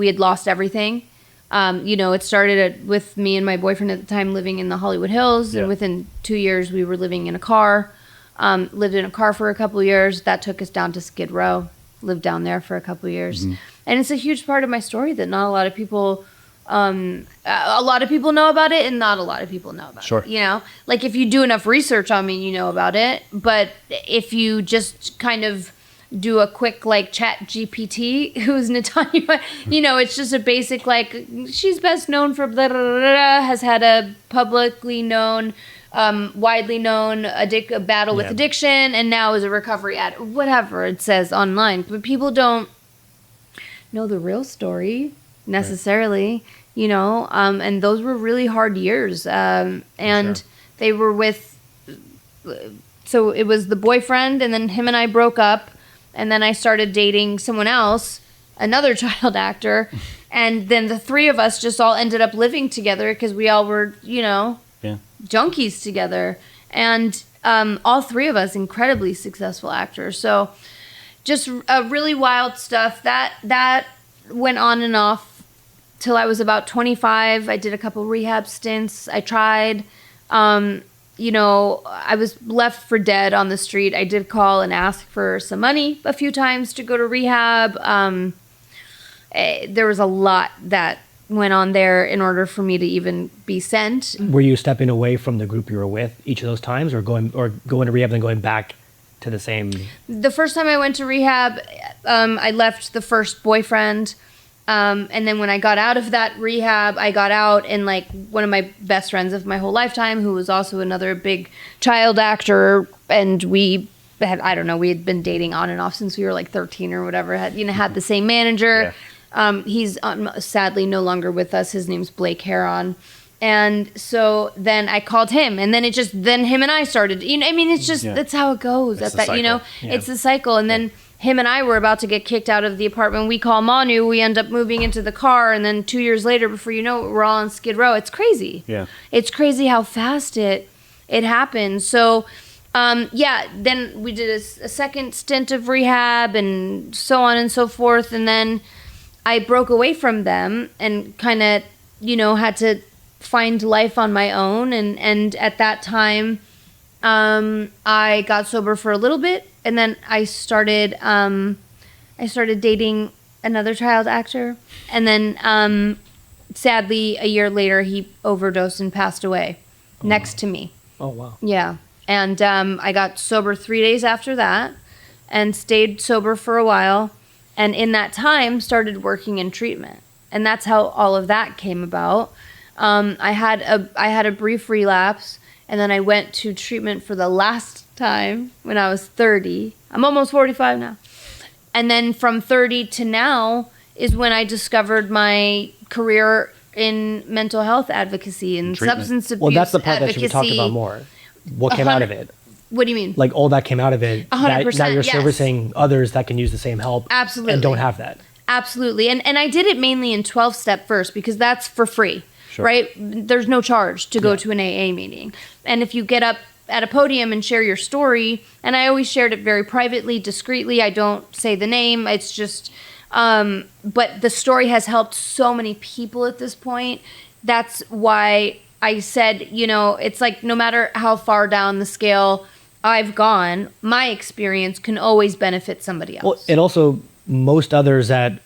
had lost everything. You know, it started with me and my boyfriend at the time living in the Hollywood Hills, and within 2 years, we were living in a car. Lived in a car for a couple of years. That took us down to Skid Row. Lived down there for a couple of years. Mm-hmm. And it's a huge part of my story that not a lot of people... a lot of people know about it and not a lot of people know about it. You know, like if you do enough research on me, you know about it. But if you just kind of do a quick like chat GPT, who's Natanya, you know, it's just a basic like she's best known for blah, blah, blah, blah, has had a publicly known, widely known a battle with addiction and now is a recovery addict, whatever it says online. But people don't know the real story necessarily, you know, and those were really hard years. And they were with, so it was the boyfriend, and then him and I broke up, and then I started dating someone else, another child actor, and then the three of us just all ended up living together because we all were, you know, junkies together. And all three of us incredibly successful actors. So just really wild stuff. That went on and off till I was about 25. I did a couple rehab stints. I tried. You know, I was left for dead on the street. I did call and ask for some money a few times to go to rehab. There was a lot that went on there in order for me to even be sent. Were you stepping away from the group you were with each of those times, or going to rehab and going back to the same? The first time I went to rehab, I left the first boyfriend. And then when I got out of that rehab, I got out, and like one of my best friends of my whole lifetime, who was also another big child actor, and we had, I don't know, we had been dating on and off since we were like 13 or whatever, had the same manager. He's sadly no longer with us. His name's Blake Heron. And so then I called him, and then then him and I started, you know, I mean, it's just, that's how it goes. It's you know, it's the cycle. And then him and I were about to get kicked out of the apartment. We call Manu, we end up moving into the car. And then 2 years later, before you know it, we're all on Skid Row. It's crazy. Yeah. It's crazy how fast it happened. So, then we did a second stint of rehab and so on and so forth. And then I broke away from them and kind of, you know, had to find life on my own. And at that time, I got sober for a little bit, and then I started dating another child actor. And then, sadly, a year later, he overdosed and passed away next to me. Oh, wow. Yeah. And I got sober 3 days after that and stayed sober for a while. And in that time, started working in treatment. And that's how all of that came about. I had a brief relapse, and then I went to treatment for the last time when I was 30. I'm almost 45 now. And then from 30 to now is when I discovered my career in mental health advocacy and substance abuse. Well, that's the part advocacy. that you talk about more. What came out of it? What do you mean? Like all that came out of it. 100%. Now you're yes. servicing others that can use the same help. Absolutely. And don't have that. Absolutely. And I did it mainly in 12-step first because that's for free, right? There's no charge to go to an AA meeting. And if you get up at a podium and share your story, and I always shared it very privately, discreetly. I don't say the name. It's just, but the story has helped so many people at this point. That's why I said, you know, it's like no matter how far down the scale I've gone, my experience can always benefit somebody else. Well, and also most others that,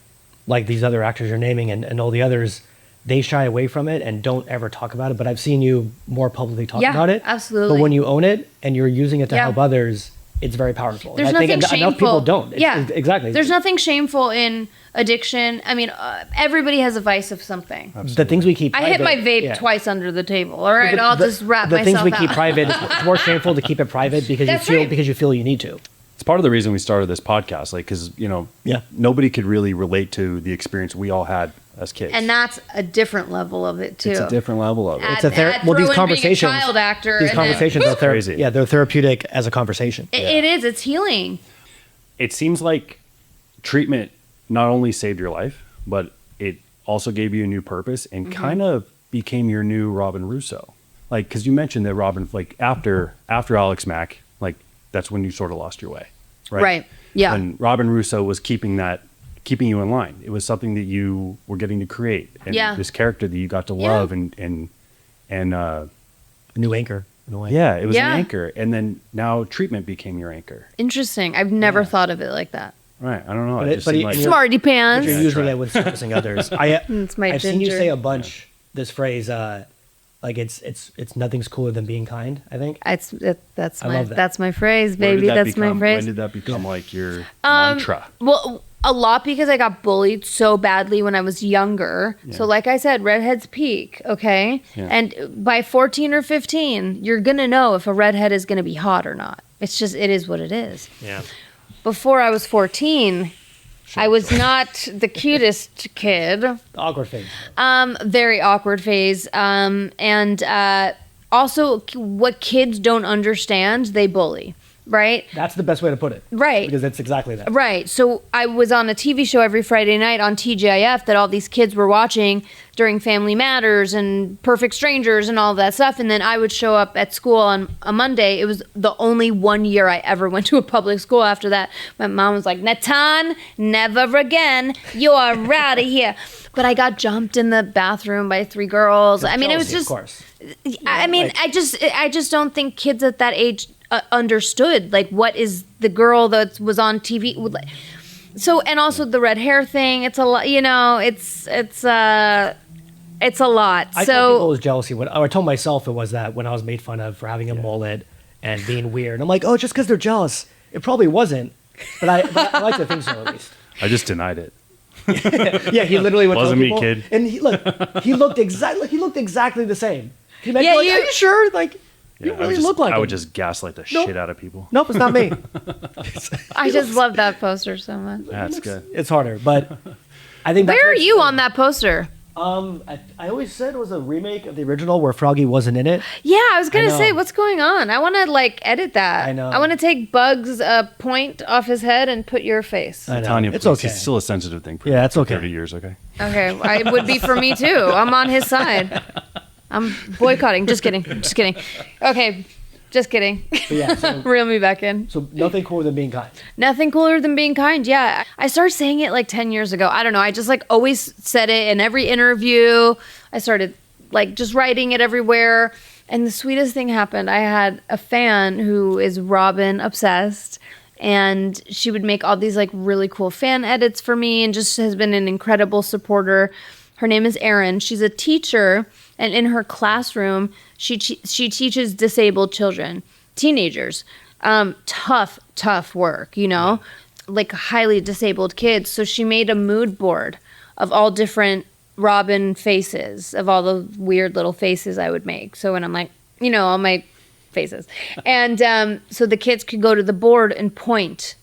like these other actors you're naming and all the others, they shy away from it and don't ever talk about it. But I've seen you more publicly talk about it. Absolutely. But when you own it and you're using it to help others, it's very powerful. There's and I nothing think shameful. Enough people don't. Exactly. There's nothing shameful in addiction. I mean, everybody has a vice of something. Absolutely. The things we keep private. I hit my vape twice under the table. All right, I'll just wrap myself out. The things we keep private, it's more shameful to keep it private because you feel you need to. It's part of the reason we started this podcast, like, because, you know, nobody could really relate to the experience we all had as kids. And that's a different level of it, too. It's a different level of it. It's these conversations, being a child actor, these conversations are crazy. Yeah, they're therapeutic as a conversation. It is. It's healing. It seems like treatment not only saved your life, but it also gave you a new purpose and kind of became your new Robyn Russo. Like, because you mentioned that Robyn, like after Alex Mack, like that's when you sort of lost your way, right? Right. Yeah. And Robyn Russo was keeping you in line. It was something that you were getting to create, and this character that you got to love, and a new anchor in a way. Yeah, it was an anchor, and then now treatment became your anchor. Interesting. I've never thought of it like that. Right. I don't know. But Smarty pants. You're using it with servicing others. I've seen you say a bunch this phrase. Like it's nothing's cooler than being kind. I think that's my phrase, baby. That's my phrase. When did that become like your mantra? Well, a lot because I got bullied so badly when I was younger. Yeah. So like I said, redheads peak, okay? Yeah. And by 14 or 15, you're going to know if a redhead is going to be hot or not. It is what it is. Yeah. Before I was 14, Sure, I was sure. not the cutest kid. The awkward phase. Very awkward phase. Also, what kids don't understand, they bully, right? That's the best way to put it. Right. Because it's exactly that. Right. So I was on a TV show every Friday night on TGIF that all these kids were watching during Family Matters and Perfect Strangers and all that stuff. And then I would show up at school on a Monday. It was the only 1 year I ever went to a public school after that. My mom was like, Natan, never again. You are out of here. But I got jumped in the bathroom by 3 girls. I mean, it was Jealousy, just... Of course. I mean, I just don't think kids at that age understood like what is the girl that was on TV. So, and also the red hair thing. It's a lot, you know. It's a lot. I told people it was jealousy. I told myself it was that when I was made fun of for having a mullet and being weird. I'm like, oh, just because they're jealous. It probably wasn't. But I like to think so at least. I just denied it. Yeah, he literally would Wasn't tell me, people, kid. And he looked exactly the same. He Yeah, are you sure? Like, you I really would look just, like I him. would just gaslight the Nope. shit out of people. Nope, it's not me. I just love that poster so much. That's good. It's harder, but I think that's Where are what's- you on that poster? I always said it was a remake of the original where Froggy wasn't in it. Yeah, I was gonna know. say, what's going on? I want to like edit that. I know. I want to take Bugs' point off his head and put your face. I know. Tanya, It's please, okay. It's still a sensitive thing. For Yeah, it's for okay. 30 years, okay? Okay, it would be for me too. I'm on his side. I'm boycotting. Just kidding. Just kidding. Okay, just kidding. But yeah, so, Reel me back in. so nothing cooler than being kind. Nothing cooler than being kind. Yeah. I started saying it like 10 years ago. I don't know. I just like always said it in every interview. I started like just writing it everywhere. And the sweetest thing happened. I had a fan who is Robyn obsessed. And she would make all these like really cool fan edits for me and just has been an incredible supporter. Her name is Erin. She's a teacher. And in her classroom, she teaches disabled children, teenagers. Tough work, you know, like highly disabled kids. So she made a mood board of all different Robyn faces, of all the weird little faces I would make. So when I'm like, you know, all my faces. And so the kids could go to the board and point.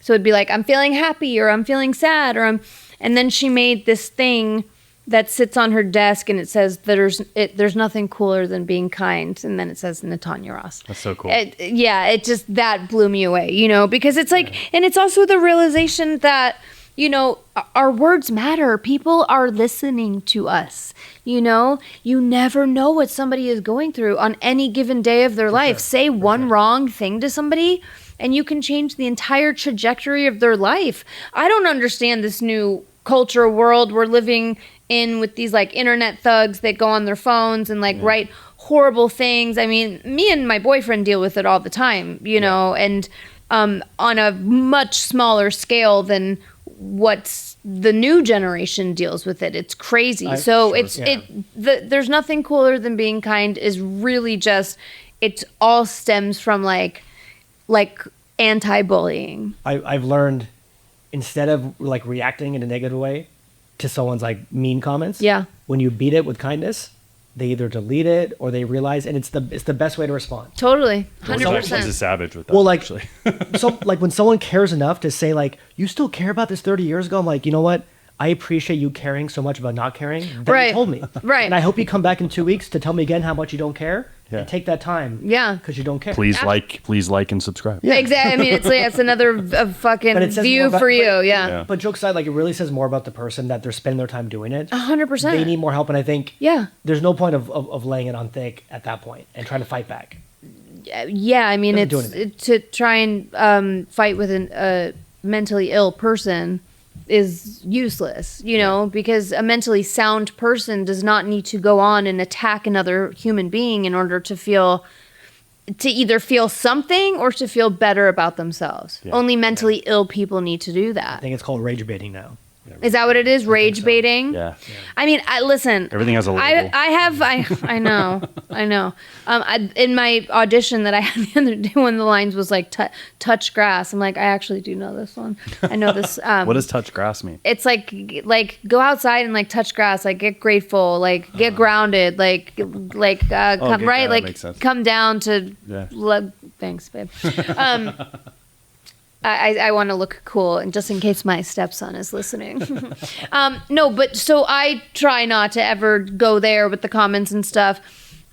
So it'd be like, I'm feeling happy or I'm feeling sad or and then she made this thing that sits on her desk and it says there's nothing cooler than being kind, and then it says Natanya Ross. That's so cool. It just that blew me away, you know, because it's like, and it's also the realization that, you know, our words matter. People are listening to us. You know, you never know what somebody is going through on any given day of their life. Say one wrong thing to somebody and you can change the entire trajectory of their life. I don't understand this new culture world we're living in with these like internet thugs that go on their phones and like write horrible things. I mean, me and my boyfriend deal with it all the time, you know, and on a much smaller scale than what the new generation deals with it. It's crazy. There's nothing cooler than being kind is really just, it all stems from like anti-bullying. I've learned instead of like reacting in a negative way to someone's like mean comments. Yeah. When you beat it with kindness, they either delete it or they realize, and it's the best way to respond. Totally. He's a 100%. savage with that. Well, like, actually. so like when someone cares enough to say like, you still care about this 30 years ago, I'm like, you know what? I appreciate you caring so much about not caring that Right. you told me. Right. And I hope you come back in 2 weeks to tell me again how much you don't care. Yeah. And take that time. Yeah. Because you don't care. please like and subscribe. Yeah. Exactly. I mean, it's another fucking But it says more view about- for you. but- Yeah. But jokes aside, like it really says more about the person that they're spending their time doing it. 100%. They need more help, and I think Yeah. there's no point of laying it on thick at that point and trying to fight back. Yeah. I mean, Doesn't do it's anything. to try and fight with a mentally ill person is useless, you know, because a mentally sound person does not need to go on and attack another human being in order to either feel something or to feel better about themselves. Yeah. Only mentally ill people need to do I that. think it's called rage baiting now. Is that what it is? Rage so. baiting? Yeah. I mean, listen. Everything has a label. I know. In my audition that I had the other day, one of the lines was like, touch grass. I'm like, I actually do know this one. I know this. What does touch grass mean? It's like go outside and like touch grass, like get grateful, like get grounded, come okay, right, that like makes sense. come down to. Yeah. Thanks, babe. I want to look cool, and just in case my stepson is listening. No, but so I try not to ever go there with the comments and stuff.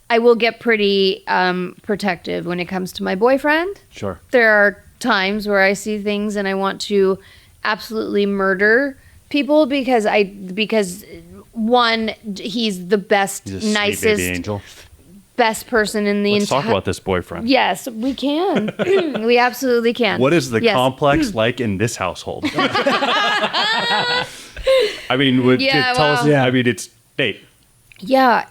I will get pretty protective when it comes to my boyfriend. Sure. There are times where I see things and I want to absolutely murder people because one, he's the best, He's a sweet nicest, baby angel. best person in the Let's entire. talk about this boyfriend. Yes, we can. We absolutely can. What is the Yes. complex like in this household? I mean, Yeah, tell us. well- I mean, it's Nate. Yeah,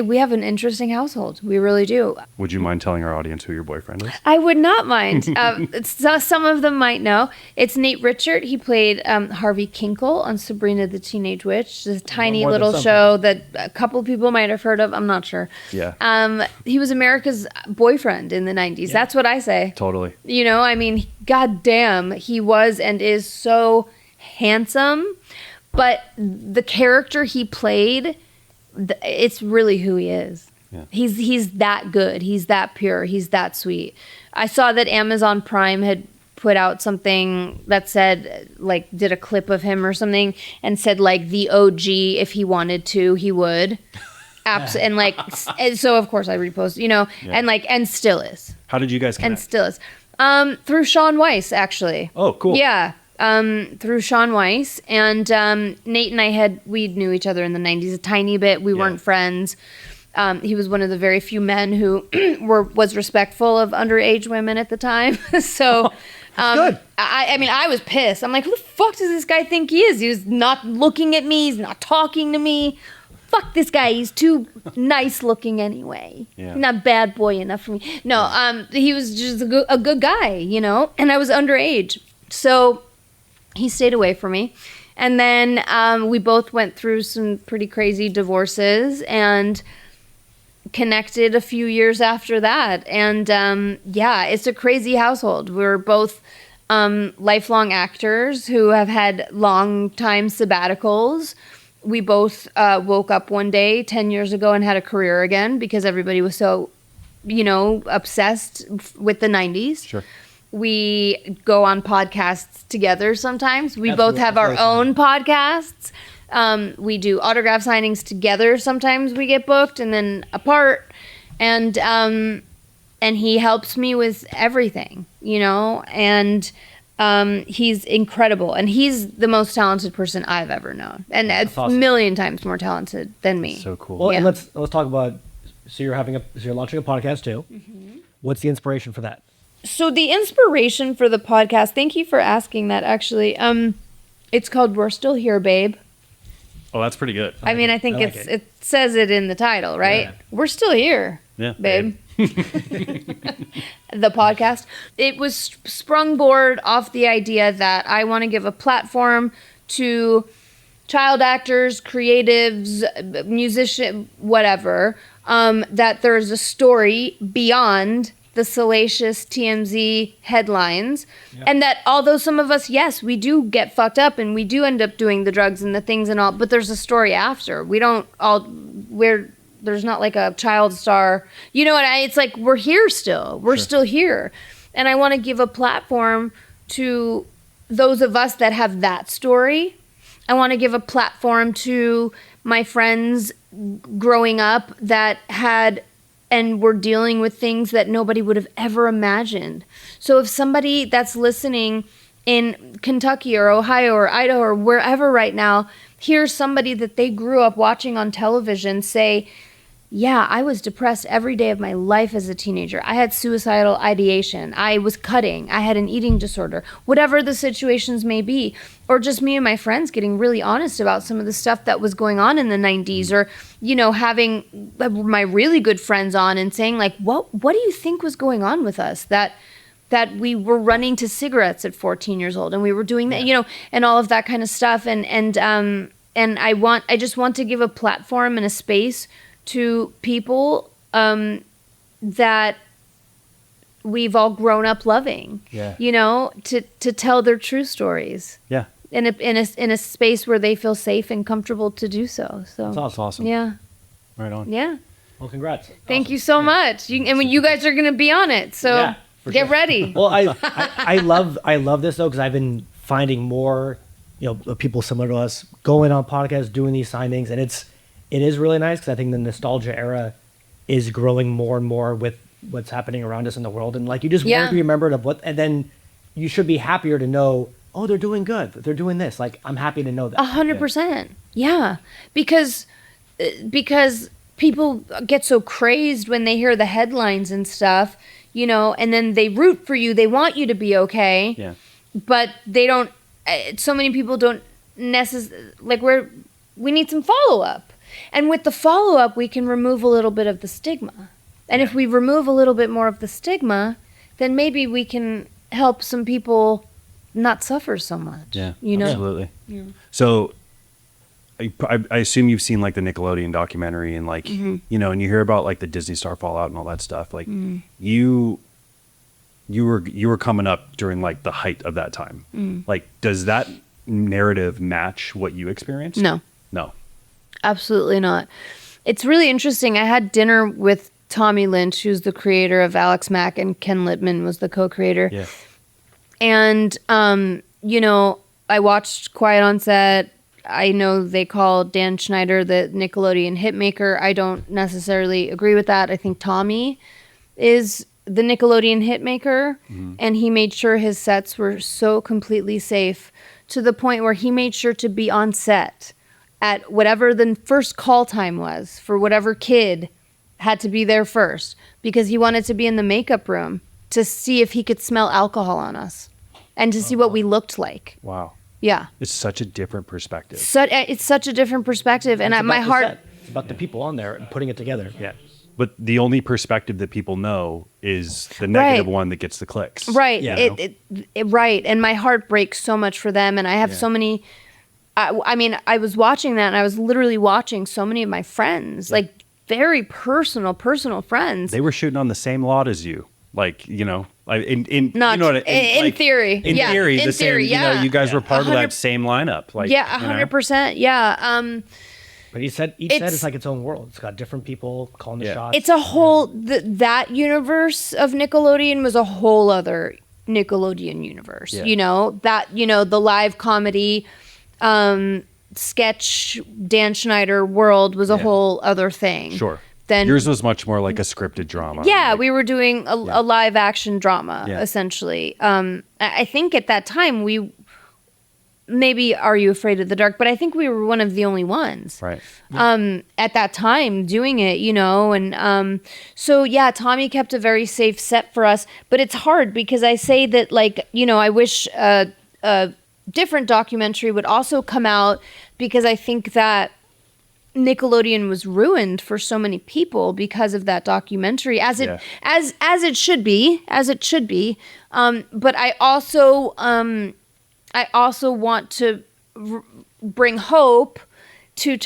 we have an interesting household. We really do. Would you mind telling our audience who your boyfriend is? I would not mind. Some of them might know. It's Nate Richard. He played Harvey Kinkle on Sabrina the Teenage Witch, this tiny more than little something. show that a couple people might have heard of. I'm not sure. Yeah. He was America's boyfriend in the 90s. That's what I say. Totally. You know, I mean, goddamn, he was and is so handsome. But the character he played, it's really who he is. Yeah. He's that good. He's that pure. He's that sweet. I saw that Amazon Prime had put out something that said, like, did a clip of him or something and said, like, the OG, if he wanted to, he would. And like, and so of course I reposted, you know, Yeah. and still is. How did you guys connect? And still is. Through Sean Weiss, actually. Oh, cool. Yeah. Through Sean Weiss. And Nate and we knew each other in the 90s a tiny bit. We weren't friends. He was one of the very few men who was respectful of underage women at the time. So Good. I mean, I was pissed. I'm like, who the fuck does this guy think he is? He's not looking at me. He's not talking to me. Fuck this guy. He's too nice looking anyway. Yeah. Not bad boy enough for me. No, he was just a good guy, you know? And I was underage. So he stayed away from me. And then we both went through some pretty crazy divorces and connected a few years after that. And yeah, it's a crazy household. We're both lifelong actors who have had long time sabbaticals. We both woke up one day 10 years ago and had a career again because everybody was so, you know, obsessed with the 90s. Sure. We go on podcasts together sometimes. We both have our Absolutely. own podcasts. We do autograph signings together. Sometimes we get booked and then apart. And he helps me with everything, you know, and he's incredible. And he's the most talented person I've ever known. And a awesome. million times more talented than me. So cool. Well, Yeah. and let's talk about. So you're launching a podcast too. Mm-hmm. What's the inspiration for that? So the inspiration for the podcast, thank you for asking that, actually. It's called We're Still Here, Babe. Oh, that's pretty good. I mean, I think I like it says it in the title, right? Yeah. We're still here, Yeah, babe. The podcast. It was sprung board off the idea that I want to give a platform to child actors, creatives, musicians, whatever, that there's a story beyond the salacious TMZ headlines. And that although some of us, yes, we do get fucked up and we do end up doing the drugs and the things and all, but there's a story after. There's not like a child star, you know what it's like, we're here still. We're still here. And I want to give a platform to those of us that have that story. I want to give a platform to my friends growing up that had and were dealing with things that nobody would have ever imagined. So if somebody that's listening in Kentucky or Ohio or Idaho or wherever right now hears somebody that they grew up watching on television say, yeah, I was depressed every day of my life as a teenager. I had suicidal ideation. I was cutting. I had an eating disorder. Whatever the situations may be. Or just me and my friends getting really honest about some of the stuff that was going on in the 90s. Or, you know, having my really good friends on and saying, like, what do you think was going on with us? That we were running to cigarettes at 14 years old and we were doing that, you know, and all of that kind of stuff. And I just want to give a platform and a space to people that we've all grown up loving, Yeah. you know, to tell their true stories Yeah. in a space where they feel safe and comfortable to do so. So That's awesome. yeah, Right on. yeah. Well, congrats. Thank you so much. And when you guys are going to be on it, so Yeah. Get ready. Well, I love this though, because I've been finding more, people similar to us going on podcasts, doing these signings, and it is really nice because I think the nostalgia era is growing more and more with what's happening around us in the world, and like you just want to be remembered of what, and then you should be happier to know, oh, they're doing good, they're doing this. Like I'm happy to know that. 100%. Yeah, because people get so crazed when they hear the headlines and stuff, and then they root for you. They want you to be okay. Yeah. But they don't. So many people don't necessarily like. We need some follow up, and with the follow up, we can remove a little bit of the stigma. And if we remove a little bit more of the stigma, then maybe we can help some people not suffer so much. Yeah, you know. Absolutely. Yeah. So, I assume you've seen like the Nickelodeon documentary and like and you hear about like the Disney star fallout and all that stuff. Like you were coming up during like the height of that time. Like, does that narrative match what you experienced? No, absolutely not. It's really interesting. I had dinner with Tommy Lynch, who's the creator of Alex Mack, and Ken Littman was the co-creator. Yeah. And I watched Quiet on Set. I know they call Dan Schneider the Nickelodeon hitmaker. I don't necessarily agree with that. I think Tommy is the Nickelodeon hitmaker, and he made sure his sets were so completely safe to the point where he made sure to be on set at whatever the first call time was for whatever kid had to be there first, because he wanted to be in the makeup room to see if he could smell alcohol on us and to see what we looked like. Wow. Yeah. It's such a different perspective. It's such a different perspective. And my heart... It's about the people on there and putting it together. Yeah. But the only perspective that people know is the negative one that gets the clicks. Right. Yeah. Right. And my heart breaks so much for them. And I have so many... I was watching that, and I was literally watching so many of my friends, like very personal friends. They were shooting on the same lot as you. Like, in Not, you know what in theory. In theory, in the theory, same, you guys were part of that same lineup. Like, 100%. Yeah. But each set is like its own world. It's got different people calling the shots. It's a whole, that universe of Nickelodeon was a whole other Nickelodeon universe. Yeah. The live comedy, sketch Dan Schneider world was a whole other thing. Sure. Then yours was much more like a scripted drama. Yeah, like, we were doing a live action drama, essentially. I think at that time we maybe Are You Afraid of the Dark, but I think we were one of the only ones. Right. At that time doing it, and so yeah, Tommy kept a very safe set for us, but it's hard because I say that, like, I wish a different documentary would also come out, because I think that Nickelodeon was ruined for so many people because of that documentary, as it should be. But I also want to bring hope to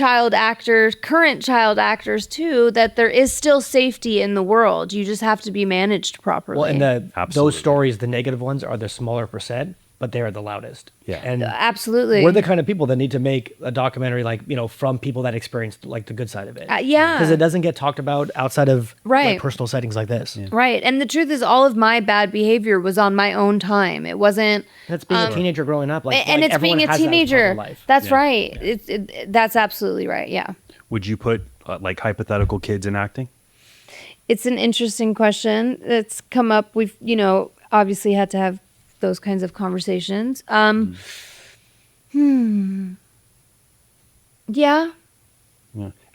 current child actors too, that there is still safety in the world. You just have to be managed properly. Well, and those stories, the negative ones, are the smaller percent, but they're the loudest. Yeah. And absolutely. we're the kind of people that need to make a documentary, like, from people that experienced like the good side of it. Yeah. Because it doesn't get talked about outside of like, personal settings like this. Yeah. Right. And the truth is, all of my bad behavior was on my own time. It wasn't... That's being a teenager growing up. And it's being a teenager. That's right. That's absolutely right. Yeah. Would you put like hypothetical kids in acting? It's an interesting question that's come up. We've, obviously had to have those kinds of conversations. Yeah.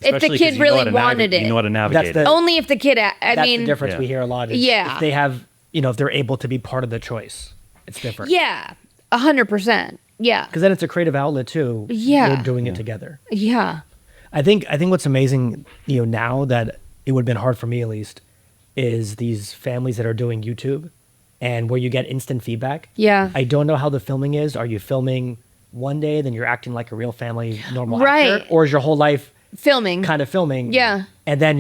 If the kid really wanted it. You know how to navigate it. Only if the kid, that's the difference we hear a lot. Is if they have, if they're able to be part of the choice, it's different. Yeah, 100%. Yeah. Because then it's a creative outlet too. Yeah. You're doing it together. Yeah. I think what's amazing, now that it would have been hard for me at least, is these families that are doing YouTube and where you get instant feedback. Yeah. I don't know how the filming is. Are you filming one day, then you're acting like a real family, normal right. actor? Or is your whole life filming. kind of filming. Yeah. And then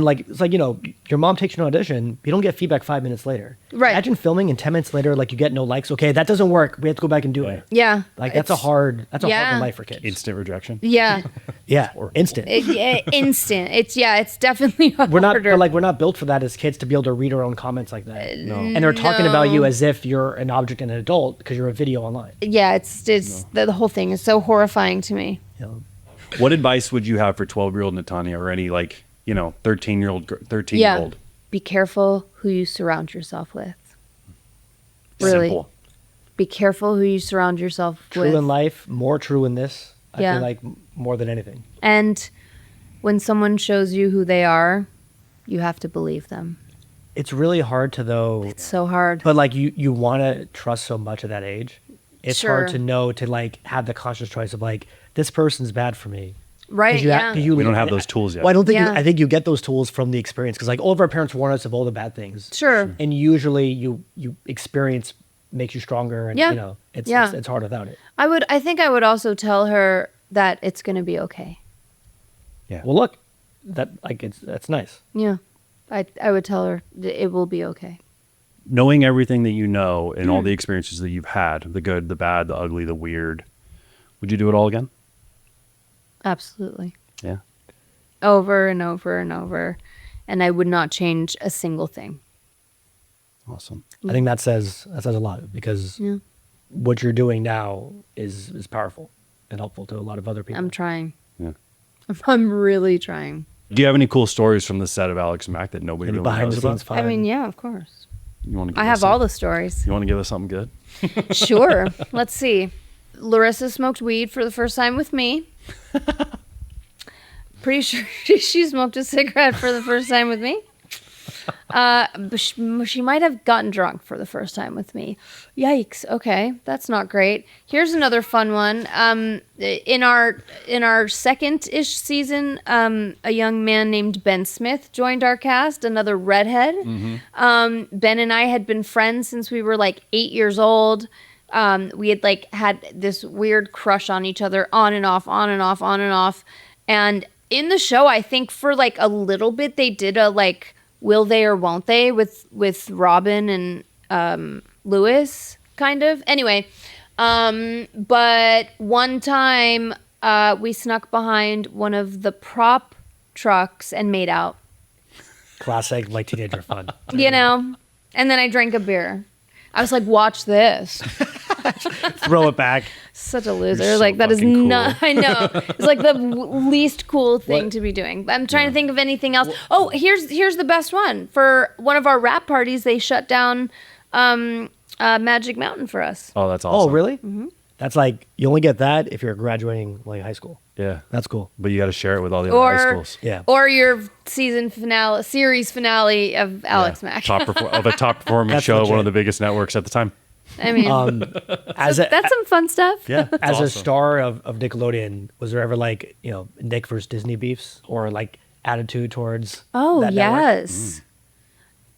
like, it's like, your mom takes you to an audition, you don't get feedback 5 minutes later. Right. Imagine filming and 10 minutes later, like you get no likes. Okay, that doesn't work. We have to go back and do it. Yeah. Like that's a hard life for kids. Instant rejection. Yeah. Yeah. Instant. Instant. It's definitely harder. We're not built for that as kids to be able to read our own comments like that. No. And they're talking No. about you as if you're an object and an adult because you're a video online. Yeah, it's the whole thing is so horrifying to me. What advice would you have for 12-year-old Natanya or any 13-year-old? Be careful who you surround yourself with. Really. Simple. Be careful who you surround yourself True with. in life, more true in this. I Yeah. feel like more than anything. And when someone shows you who they are, you have to believe them. It's really hard to though. It's so hard. But like you want to trust so much at that age. It's hard Sure. to know to like have the conscious choice of like this person's bad for me. Right, 'Cause yeah. We don't have those tools yet. Well, I don't think. Yeah. I think you get those tools from the experience because like all of our parents warn us of all the bad things. Sure. And usually you experience makes you stronger, and Yeah. it's hard without it. I think I would also tell her that it's going to be okay. Yeah. Well, look, that's nice. Yeah. I would tell her it will be okay. Knowing everything that you know and all the experiences that you've had, the good, the bad, the ugly, the weird, would you do it all again? Absolutely. Yeah. Over and over and over. And I would not change a single thing. Awesome. I think that says a lot because Yeah. what you're doing now is powerful and helpful to a lot of other people. I'm trying. Yeah. I'm really trying. Do you have any cool stories from the set of Alex Mack that nobody Any really behind knows the about? scenes fun. I mean, yeah, of course. You want to? I have all the stories. You want to give us something good? Sure. Let's see. Larissa smoked weed for the first time with me. Pretty sure she smoked a cigarette for the first time with me. But she might have gotten drunk for the first time with me. Yikes. Okay, that's not great. Here's another fun one. In our second-ish season, a young man named Ben Smith joined our cast, another redhead. Ben and I had been friends since we were like 8 years old. We had like had this weird crush on each other on and off, on and off, on and off. And in the show, I think for like a little bit, they did a like will they or won't they with Robyn and Lewis, kind of. Anyway, but one time we snuck behind one of the prop trucks and made out. Classic like teenager fun. You know? And then I drank a beer. I was like, watch this. Throw it back. Such a loser. You're so Like, that is fucking cool. not, I know. It's like the least cool thing to be doing. I'm trying to think of anything else. Oh, here's the best one. For one of our rap parties, they shut down Magic Mountain for us. Oh, that's awesome. Oh, really? Mm-hmm. That's like you only get that if you're graduating like high school. Yeah. That's cool. But you got to share it with all the other high schools. Yeah. Or your series finale of Alex Mack. Of a top performing That's show, legit. one of the biggest networks at the time. I mean, As that's some fun stuff. Yeah. as a awesome. star of Nickelodeon, was there ever like Nick versus Disney beefs or like attitude towards? Oh, that network? yes.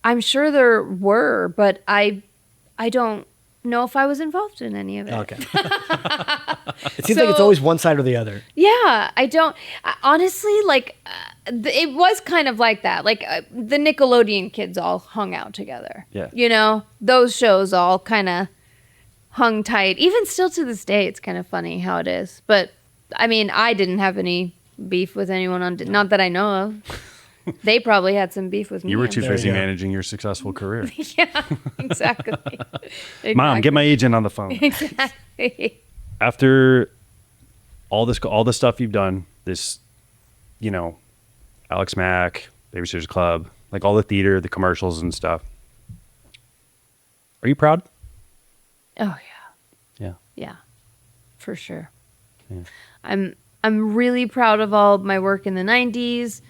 I'm sure there were, but I don't know if I was involved in any of it. Okay. It seems like it's So- always one side or the other. Yeah, I don't. Honestly, like, it was kind of like that. Like, the Nickelodeon kids all hung out together. Yeah. You know, those shows all kind of hung tight. Even still to this day, it's kind of funny how it is. But, I mean, I didn't have any beef with anyone on, not that I know of. They probably had some beef with me. You were too There you busy go. managing your successful career. Yeah, exactly. Mom, get my agent on the phone. Exactly. After all the stuff you've done, this, Alex Mack, Babysitter's Club, like all the theater, the commercials and stuff. Are you proud? Oh, yeah. Yeah. Yeah, for sure. Yeah. I'm really proud of all of my work in the 90s.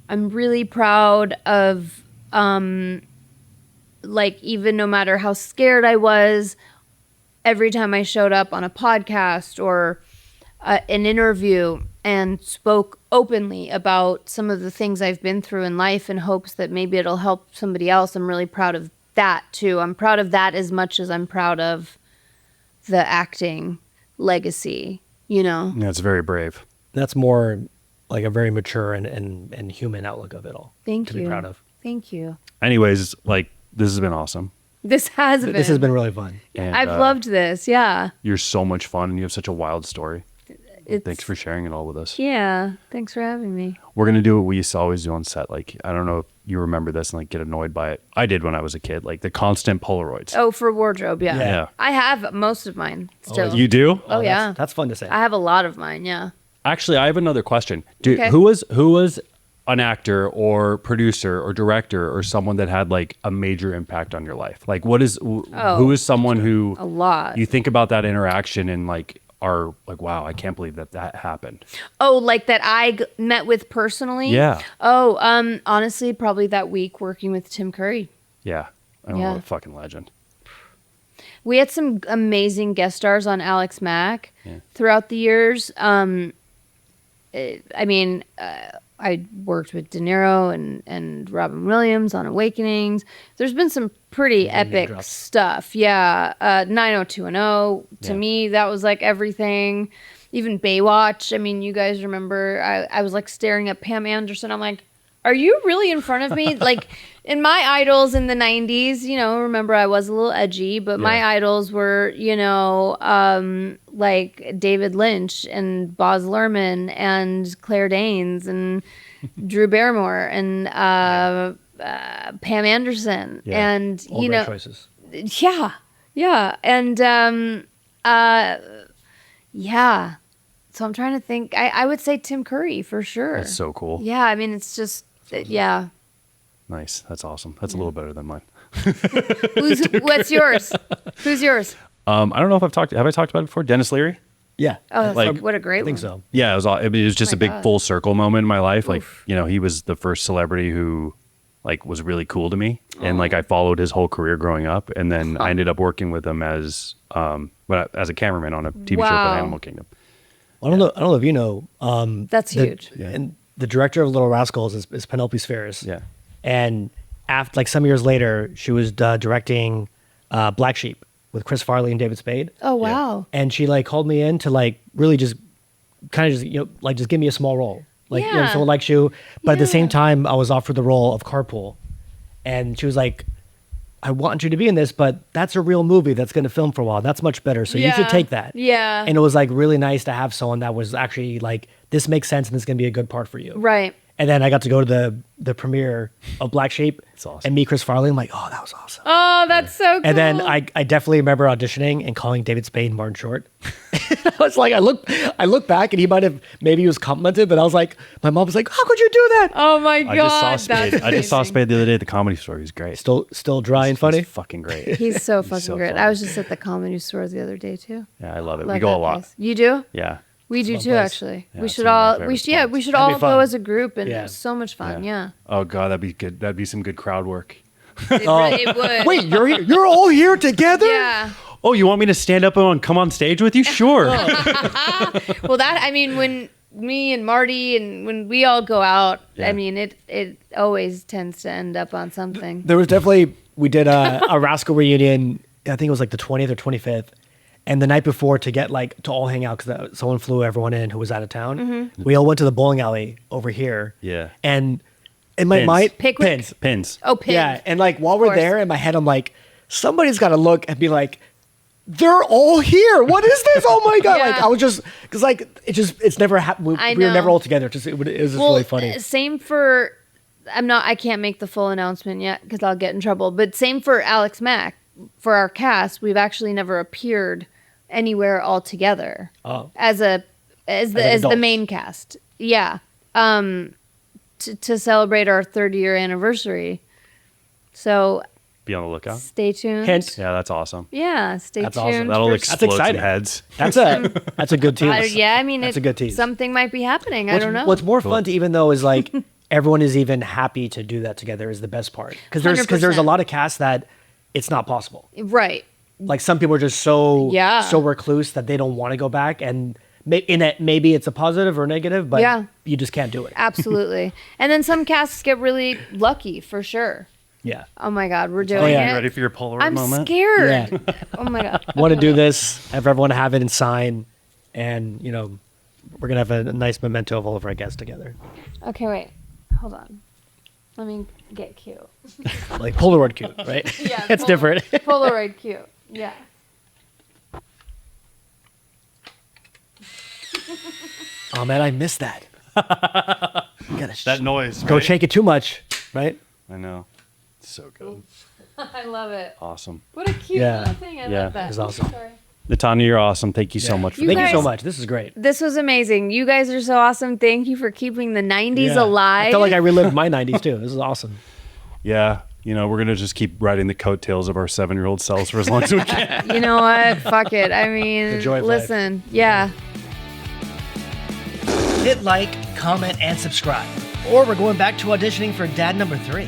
I'm really proud of like, even no matter how scared I was, every time I showed up on a podcast or an interview and spoke openly about some of the things I've been through in life in hopes that maybe it'll help somebody else, I'm really proud of that too. I'm proud of that as much as I'm proud of the acting legacy, Yeah, it's very brave. That's more like a very mature and human outlook of it all. Thank to you. be proud of. Thank you. Anyways, like this has been awesome. This has been. This has been really fun. And, I've loved this. Yeah. You're so much fun, and you have such a wild story. It's, Thanks for sharing it all with us. Yeah. Thanks for having me. We're gonna do what we used to always do on set. Like, I don't know if you remember this and like get annoyed by it. I did when I was a kid. Like the constant Polaroids. Oh, for wardrobe. Yeah. Yeah. I have most of mine still. You do? Oh, yeah. That's fun to say. I have a lot of mine. Yeah. Actually, I have another question. Okay. Who was an actor or producer or director or someone that had like a major impact on your life? Like, who is someone who A lot. you think about that interaction and like are like, wow, I can't believe that happened. Oh, like that I met with personally? Yeah. Oh, honestly, probably that week working with Tim Curry. Yeah. I don't Yeah. know, a fucking legend. We had some amazing guest stars on Alex Mack throughout the years. I worked with De Niro and Robin Williams on Awakenings. There's been some pretty epic stuff. Yeah. 90210, to me, that was like everything. Even Baywatch. I mean, you guys remember, I was like staring at Pam Anderson. I'm like, are you really in front of me? Like, in my idols in the 90s, remember I was a little edgy, but my idols were, like David Lynch and Baz Luhrmann and Claire Danes and Drew Barrymore and Pam Anderson. Yeah. And, All great choices. Yeah. Yeah. And, yeah. So I'm trying to think. I would say Tim Curry for sure. That's so cool. Yeah. I mean, it's just, yeah. Nice. That's awesome. That's a little better than mine. What's yours? Who's yours? I don't know if have I talked about it before? Dennis Leary? Yeah. Oh, that's Like- what a great I think one. so. Yeah, it was just Oh a my big God. full circle moment in my life. Like, Oof. he was the first celebrity who like was really cool to me. And like I followed his whole career growing up. And then I ended up working with him as a cameraman on a TV show Wow. called Animal Kingdom. I don't know if you know. That's huge. And the director of Little Rascals is Penelope Spheres. Yeah. And after, like some years later, she was directing Black Sheep with Chris Farley and David Spade. Oh, wow. And she like called me in to like really just kind of just just give me a small role. Like Yeah. someone likes you, but at the same Yeah. time I was offered the role of Carpool, and she was like, I want you to be in this, but that's a real movie that's going to film for a while. That's much better. So you should Yeah. take that. Yeah. And it was like really nice to have someone that was actually like, this makes sense and this is going to be a good part for you. Right. And then I got to go to the premiere of Black Sheep awesome. and meet Chris Farley. I'm like, oh, that was awesome. Oh, that's so cool. And then I definitely remember auditioning and calling David Spade Martin Short. I was like, I look back and maybe he was complimented, but I was like, my mom was like, how could you do that? Oh, my God. I just saw Spade. That's I just saw amazing. Spade the other day at the Comedy Store. He was great. Still dry and funny. He's fucking great. He's so fucking so great. funny. I was just at the Comedy Store the other day, too. Yeah, I love it. Love we go that a lot. place. You do? Yeah. We do fun too, place. actually. Yeah, we it's should one of my all. favorite We should. Yeah, spots. we should That'd all be fun. go as a group, and Yeah. it was so much fun. Yeah, Oh God, that'd be good. That'd be some good crowd work. it would. Wait, you're all here together? Yeah. Oh, you want me to stand up and come on stage with you? Sure. Well, when me and Marty and when we all go out, Yeah. I mean, it always tends to end up on something. There was definitely, we did a Rascal reunion, I think it was like the 20th or 25th. And the night before to all hang out because someone flew everyone in who was out of town. Mm-hmm. We all went to the bowling alley over here. Yeah. And in my Pins. mind, Pickwick? Pins. Oh, pin. Yeah. And like while we're course. there in my head, I'm like, somebody's got to look and be like, they're all here. What is this? Oh my God. Yeah. Like I was just, because like, it's never happened. We I were never know. all together. It was just really funny. Same for. I can't make the full announcement yet because I'll get in trouble. But same for Alex Mack. For our cast, we've actually never appeared anywhere all together as the adults. main cast. Yeah. To celebrate our 30-year anniversary. So Be on the lookout. stay tuned. Hint. Yeah, that's awesome. Yeah, stay That's tuned. awesome. That'll for- explode some exciting. heads. That's a good tease. Yeah, I mean, That's a good tease. Something might be happening. I don't know. What's more fun to even though is like everyone is even happy to do that together is the best part because there's a 100%. lot of casts that it's not possible. Right. Like some people are just so Yeah. recluse that they don't want to go back, and maybe it's a positive or negative, but Yeah. you just can't do it. Absolutely. And then some casts get really lucky for sure. Yeah, Oh my God, we're doing yeah. it. Ready for your Polaroid I'm moment? scared. Yeah. Oh my God. want to do this. Have everyone have it and sign, and we're gonna have a nice memento of all of our guests together, Okay, wait. Hold on. Let me get cute. like Polaroid cute, right? Yeah, It's different. Polaroid cute. Yeah. Oh man, I missed that. That noise. Don't right? shake it too much, right? I know. So good. I love it. Awesome. What a cute Yeah. little thing. I Yeah. love that. It was awesome. Sorry. Natanya, you're awesome. Thank you so much for You Thank you so guys- much. This is great. This was amazing. You guys are so awesome. Thank you for keeping the 90s alive. I felt like I relived my 90s too. This is awesome. Yeah. You know, we're going to just keep riding the coattails of our 7-year-old selves for as long as we can. You know what? Fuck it. I mean, The joy of life. listen. Yeah. Hit like, comment, and subscribe. Or we're going back to auditioning for dad number 3.